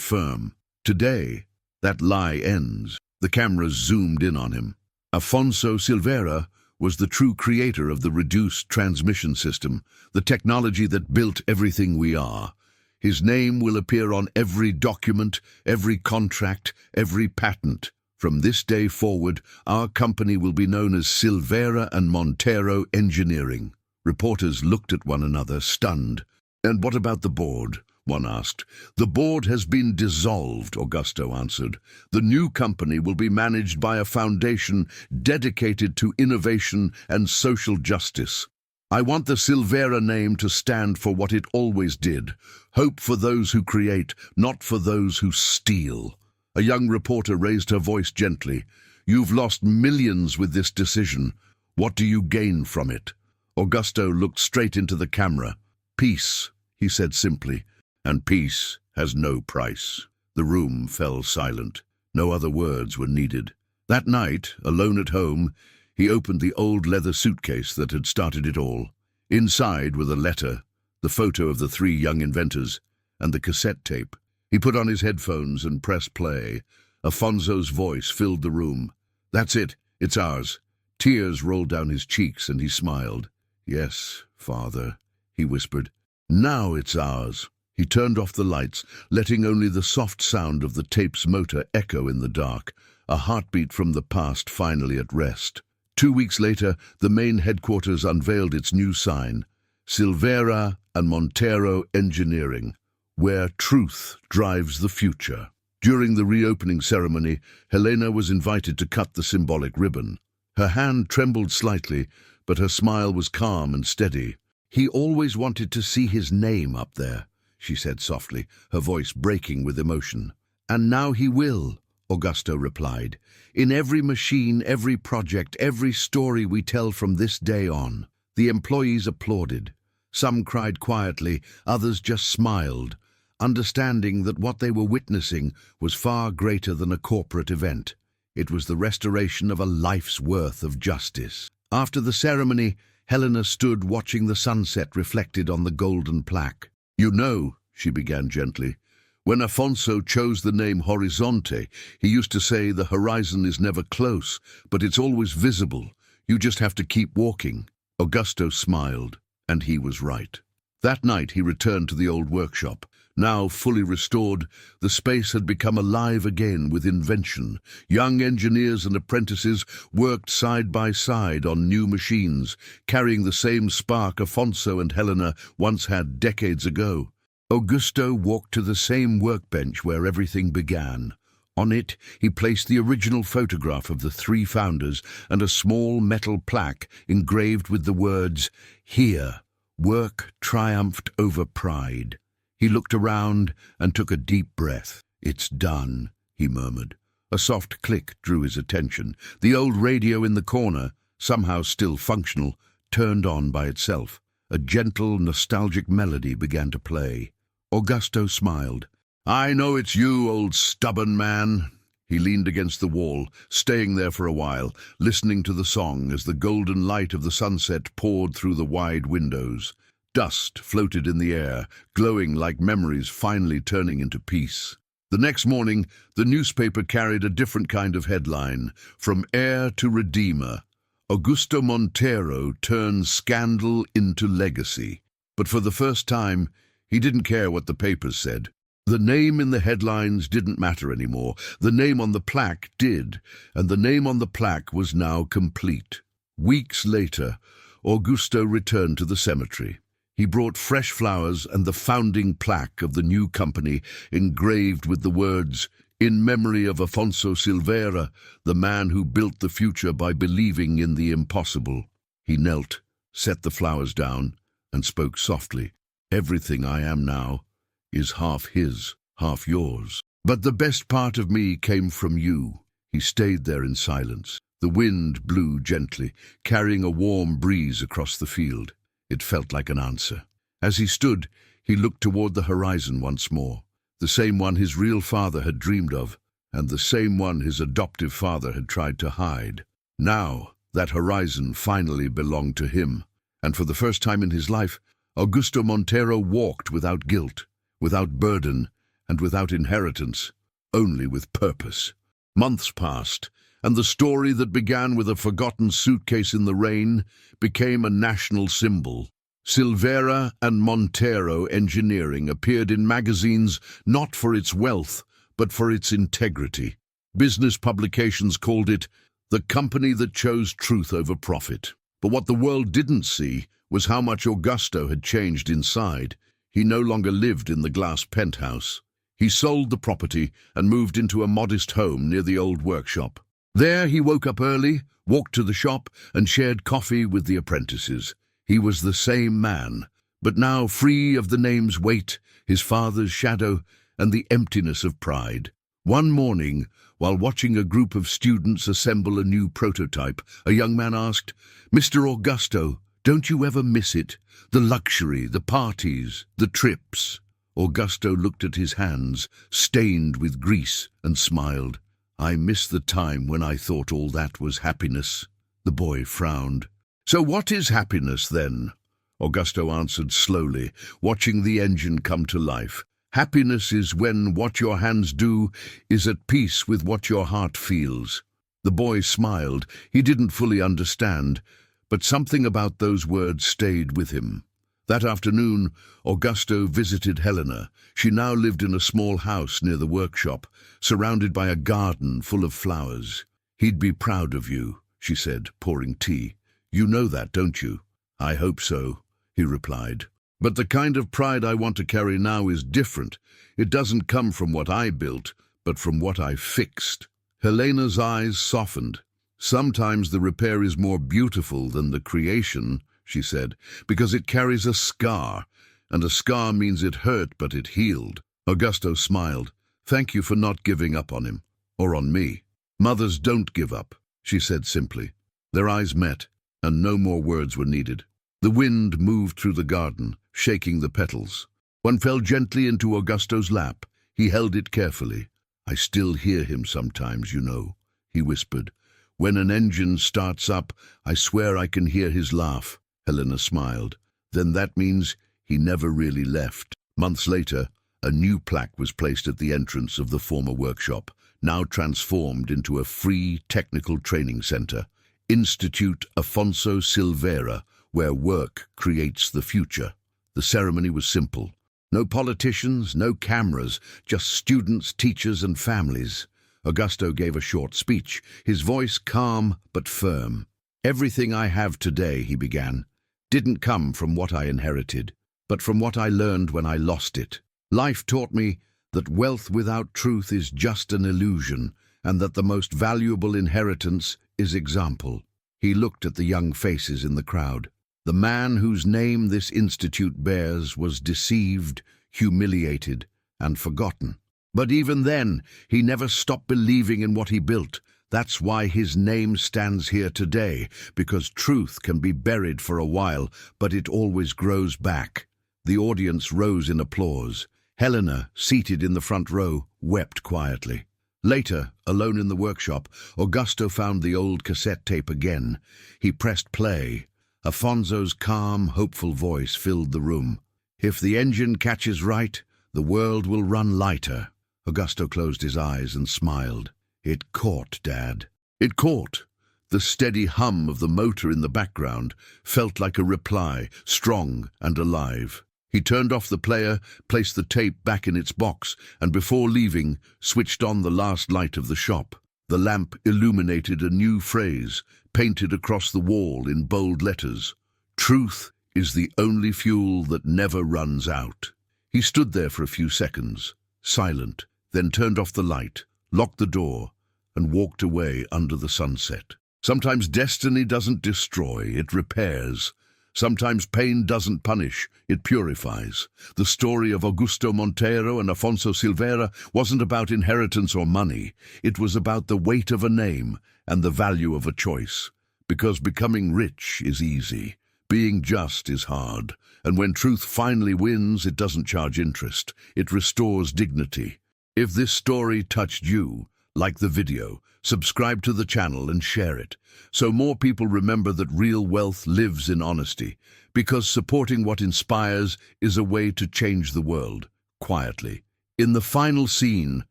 firm. Today, that lie ends. The cameras zoomed in on him. Afonso Silvera was the true creator of the reduced transmission system, the technology that built everything we are. His name will appear on every document, every contract, every patent. From this day forward, our company will be known as Silvera and Montero Engineering. Reporters looked at one another, stunned. "And what about the board?" one asked. "The board has been dissolved," Augusto answered. "The new company will be managed by a foundation dedicated to innovation and social justice. I want the Silvera name to stand for what it always did: hope for those who create, not for those who steal." A young reporter raised her voice gently. "You've lost millions with this decision. What do you gain from it?" Augusto looked straight into the camera. "Peace," he said simply, "and peace has no price." The room fell silent. No other words were needed. That night, alone at home, he opened the old leather suitcase that had started it all. Inside were the letter, the photo of the three young inventors, and the cassette tape. He put on his headphones and pressed play. Afonso's voice filled the room. "That's it. It's ours." Tears rolled down his cheeks and he smiled. "Yes, Father," he whispered. "Now it's ours." He turned off the lights, letting only the soft sound of the tape's motor echo in the dark, a heartbeat from the past finally at rest. 2 weeks later, the main headquarters unveiled its new sign, Silvera and Montero Engineering, where truth drives the future. During the reopening ceremony, Helena was invited to cut the symbolic ribbon. Her hand trembled slightly, but her smile was calm and steady. "He always wanted to see his name up there," she said softly, her voice breaking with emotion. "And now he will," Augusto replied. "In every machine, every project, every story we tell from this day on." The employees applauded. Some cried quietly, others just smiled, understanding that what they were witnessing was far greater than a corporate event. It was the restoration of a life's worth of justice. After the ceremony, Helena stood watching the sunset reflected on the golden plaque. "You know," she began gently, "when Afonso chose the name Horizonte, he used to say the horizon is never close, but it's always visible. You just have to keep walking." Augusto smiled, and he was right. That night he returned to the old workshop. Now fully restored, the space had become alive again with invention. Young engineers and apprentices worked side by side on new machines, carrying the same spark Afonso and Helena once had decades ago. Augusto walked to the same workbench where everything began. On it, he placed the original photograph of the three founders and a small metal plaque engraved with the words, "Here, work triumphed over pride." He looked around and took a deep breath. "It's done," he murmured. A soft click drew his attention. The old radio in the corner, somehow still functional, turned on by itself. A gentle, nostalgic melody began to play. Augusto smiled. "I know it's you, old stubborn man." He leaned against the wall, staying there for a while, listening to the song as the golden light of the sunset poured through the wide windows. Dust floated in the air, glowing like memories finally turning into peace. The next morning, the newspaper carried a different kind of headline, "From Heir to Redeemer. Augusto Montero turns scandal into legacy." But for the first time, he didn't care what the papers said. The name in the headlines didn't matter anymore. The name on the plaque did, and the name on the plaque was now complete. Weeks later, Augusto returned to the cemetery. He brought fresh flowers and the founding plaque of the new company engraved with the words, "In memory of Afonso Silvera, the man who built the future by believing in the impossible." He knelt, set the flowers down, and spoke softly. "Everything I am now is half his, half yours. But the best part of me came from you." He stayed there in silence. The wind blew gently, carrying a warm breeze across the field. It felt like an answer. As he stood, he looked toward the horizon once more, the same one his real father had dreamed of, and the same one his adoptive father had tried to hide. Now, that horizon finally belonged to him, and for the first time in his life, Augusto Montero walked without guilt, without burden, and without inheritance, only with purpose. Months passed, and the story that began with a forgotten suitcase in the rain became a national symbol. Silvera and Montero Engineering appeared in magazines not for its wealth, but for its integrity. Business publications called it the company that chose truth over profit. But what the world didn't see was how much Augusto had changed inside. He no longer lived in the glass penthouse. He sold the property and moved into a modest home near the old workshop. There he woke up early, walked to the shop, and shared coffee with the apprentices. He was the same man, but now free of the name's weight, his father's shadow, and the emptiness of pride. One morning, while watching a group of students assemble a new prototype, a young man asked, "Mr. Augusto, don't you ever miss it? The luxury, the parties, the trips?" Augusto looked at his hands, stained with grease, and smiled. "I miss the time when I thought all that was happiness." The boy frowned. "So what is happiness, then?" Augusto answered slowly, watching the engine come to life. "Happiness is when what your hands do is at peace with what your heart feels." The boy smiled. He didn't fully understand, but something about those words stayed with him. That afternoon, Augusto visited Helena. She now lived in a small house near the workshop, surrounded by a garden full of flowers. "He'd be proud of you," she said, pouring tea. "You know that, don't you?" "I hope so," he replied. "But the kind of pride I want to carry now is different. It doesn't come from what I built, but from what I fixed." Helena's eyes softened. "Sometimes the repair is more beautiful than the creation," she said, "because it carries a scar, and a scar means it hurt, but it healed." Augusto smiled. "Thank you for not giving up on him, or on me." "Mothers don't give up," she said simply. Their eyes met, and no more words were needed. The wind moved through the garden, shaking the petals. One fell gently into Augusto's lap. He held it carefully. "I still hear him sometimes, you know," he whispered. "When an engine starts up, I swear I can hear his laugh." Helena smiled. "Then that means he never really left." Months later, a new plaque was placed at the entrance of the former workshop, now transformed into a free technical training center. Institute Afonso Silveira, where work creates the future. The ceremony was simple. No politicians, no cameras, just students, teachers, and families. Augusto gave a short speech, his voice calm but firm. "Everything I have today," he began, "didn't come from what I inherited, but from what I learned when I lost it. Life taught me that wealth without truth is just an illusion, and that the most valuable inheritance is example." He looked at the young faces in the crowd. The man whose name this institute bears was deceived, humiliated, and forgotten. But even then, he never stopped believing in what he built. That's why his name stands here today, because truth can be buried for a while, but it always grows back. The audience rose in applause. Helena, seated in the front row, wept quietly. Later, alone in the workshop, Augusto found the old cassette tape again. He pressed play. Afonso's calm, hopeful voice filled the room. "If the engine catches right, the world will run lighter." Augusto closed his eyes and smiled. "It caught, Dad. It caught." The steady hum of the motor in the background felt like a reply, strong and alive. He turned off the player, placed the tape back in its box, and before leaving, switched on the last light of the shop. The lamp illuminated a new phrase, painted across the wall in bold letters. "Truth is the only fuel that never runs out." He stood there for a few seconds, silent, then turned off the light, locked the door, and walked away under the sunset. Sometimes destiny doesn't destroy, it repairs. Sometimes pain doesn't punish, it purifies. The story of Augusto Monteiro and Afonso Silveira wasn't about inheritance or money. It was about the weight of a name and the value of a choice. Because becoming rich is easy. Being just is hard. And when truth finally wins, it doesn't charge interest. It restores dignity. If this story touched you, like the video, subscribe to the channel and share it, so more people remember that real wealth lives in honesty, because supporting what inspires is a way to change the world, quietly. In the final scene,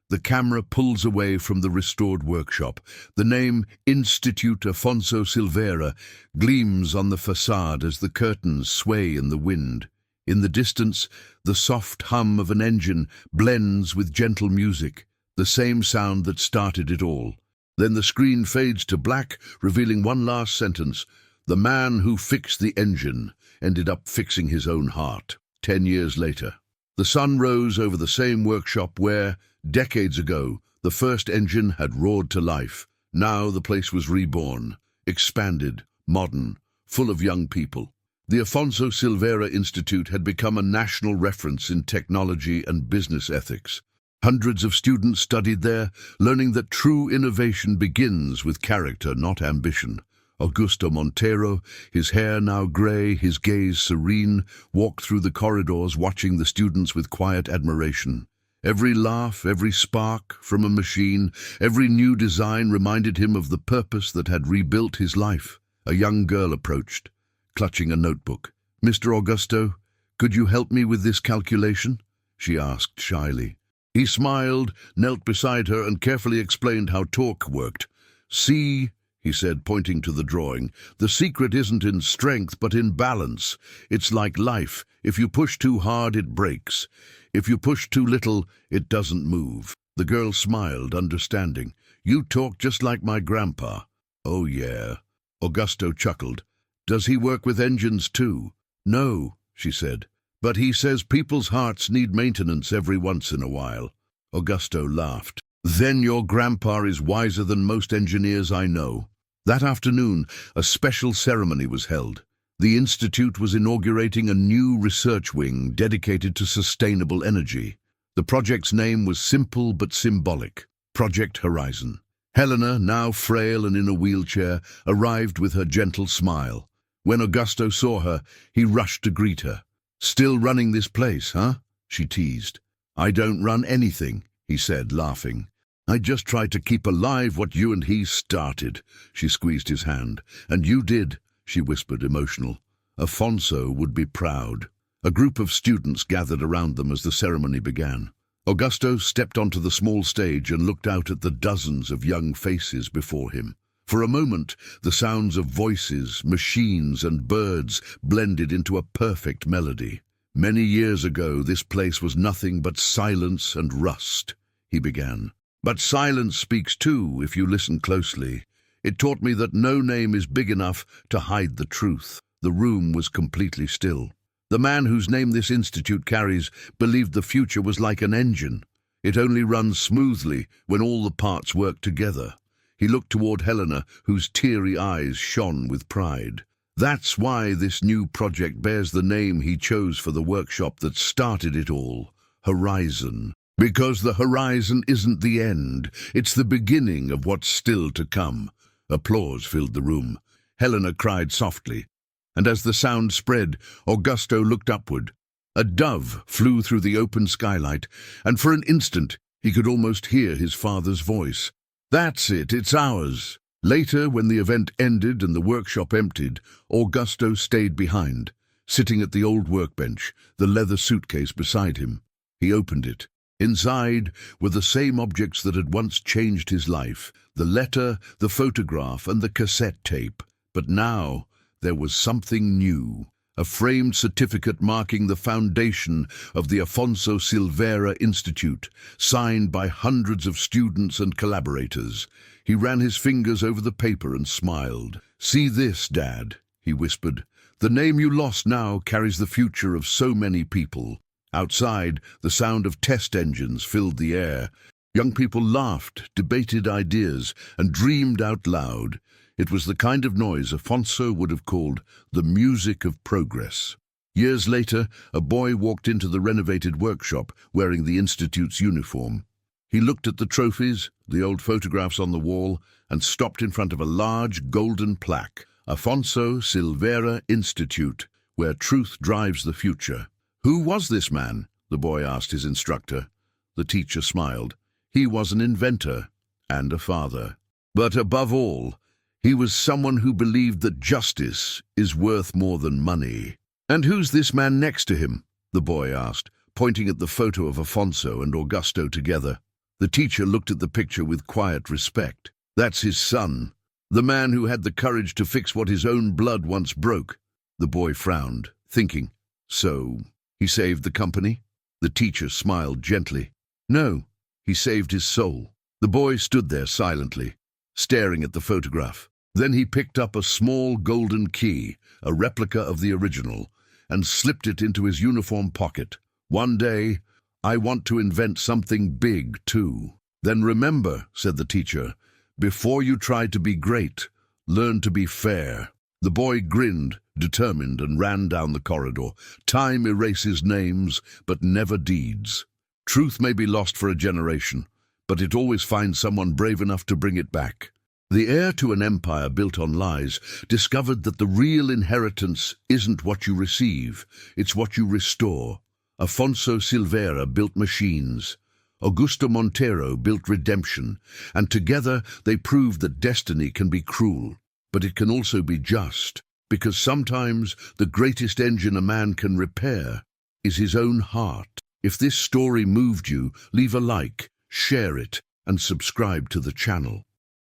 the camera pulls away from the restored workshop. The name Institute Afonso Silveira gleams on the facade as the curtains sway in the wind. In the distance, the soft hum of an engine blends with gentle music, the same sound that started it all. Then the screen fades to black, revealing one last sentence. "The man who fixed the engine ended up fixing his own heart." 10 years later, the sun rose over the same workshop where, decades ago, the first engine had roared to life. Now the place was reborn, expanded, modern, full of young people. The Afonso Silveira Institute had become a national reference in technology and business ethics. Hundreds of students studied there, learning that true innovation begins with character, not ambition. Augusto Montero, his hair now grey, his gaze serene, walked through the corridors watching the students with quiet admiration. Every laugh, every spark from a machine, every new design reminded him of the purpose that had rebuilt his life. A young girl approached, clutching a notebook. "Mr. Augusto, could you help me with this calculation?" she asked shyly. He smiled, knelt beside her, and carefully explained how torque worked. "See," he said, pointing to the drawing, "the secret isn't in strength, but in balance. It's like life. If you push too hard, it breaks. If you push too little, it doesn't move." The girl smiled, understanding. "You talk just like my grandpa." "Oh, yeah." Augusto chuckled. "Does he work with engines too?" "No," she said. "But he says people's hearts need maintenance every once in a while." Augusto laughed. "Then your grandpa is wiser than most engineers I know." That afternoon, a special ceremony was held. The Institute was inaugurating a new research wing dedicated to sustainable energy. The project's name was simple but symbolic: Project Horizon. Helena, now frail and in a wheelchair, arrived with her gentle smile. When Augusto saw her, he rushed to greet her. "Still running this place, huh?" she teased. "I don't run anything," he said, laughing. "I just try to keep alive what you and he started." She squeezed his hand. "And you did," she whispered, emotional. "Afonso would be proud." A group of students gathered around them as the ceremony began. Augusto stepped onto the small stage and looked out at the dozens of young faces before him. For a moment, the sounds of voices, machines, and birds blended into a perfect melody. "Many years ago, this place was nothing but silence and rust," he began. "But silence speaks too, if you listen closely. It taught me that no name is big enough to hide the truth." The room was completely still. The man whose name this institute carries believed the future was like an engine. It only runs smoothly when all the parts work together. He looked toward Helena, whose teary eyes shone with pride. "That's why this new project bears the name he chose for the workshop that started it all: Horizon. Because the horizon isn't the end, it's the beginning of what's still to come." Applause filled the room. Helena cried softly, and as the sound spread, Augusto looked upward. A dove flew through the open skylight, and for an instant he could almost hear his father's voice. "That's it, it's ours." Later, when the event ended and the workshop emptied, Augusto stayed behind, sitting at the old workbench, the leather suitcase beside him. He opened it. Inside were the same objects that had once changed his life: the letter, the photograph, and the cassette tape. But now there was something new. A framed certificate marking the foundation of the Afonso Silveira Institute, signed by hundreds of students and collaborators. He ran his fingers over the paper and smiled. "See this, Dad," he whispered. "The name you lost now carries the future of so many people." Outside, the sound of test engines filled the air. Young people laughed, debated ideas, and dreamed out loud. It was the kind of noise Afonso would have called the music of progress. Years later, a boy walked into the renovated workshop wearing the Institute's uniform. He looked at the trophies, the old photographs on the wall, and stopped in front of a large golden plaque: Afonso Silveira Institute, where truth drives the future. "Who was this man?" the boy asked his instructor. The teacher smiled. "He was an inventor and a father. But above all, he was someone who believed that justice is worth more than money." "And who's this man next to him?" the boy asked, pointing at the photo of Afonso and Augusto together. The teacher looked at the picture with quiet respect. "That's his son, the man who had the courage to fix what his own blood once broke." The boy frowned, thinking, "So he saved the company?" The teacher smiled gently. "No, he saved his soul." The boy stood there silently, staring at the photograph. Then he picked up a small golden key, a replica of the original, and slipped it into his uniform pocket. "One day, I want to invent something big, too." "Then remember," said the teacher, "before you try to be great, learn to be fair." The boy grinned, determined, and ran down the corridor. Time erases names, but never deeds. Truth may be lost for a generation, but it always finds someone brave enough to bring it back. The heir to an empire built on lies discovered that the real inheritance isn't what you receive, it's what you restore. Afonso Silveira built machines. Augusto Montero built redemption, and together they proved that destiny can be cruel, but it can also be just, because sometimes the greatest engine a man can repair is his own heart. If this story moved you, leave a like, share it, and subscribe to the channel.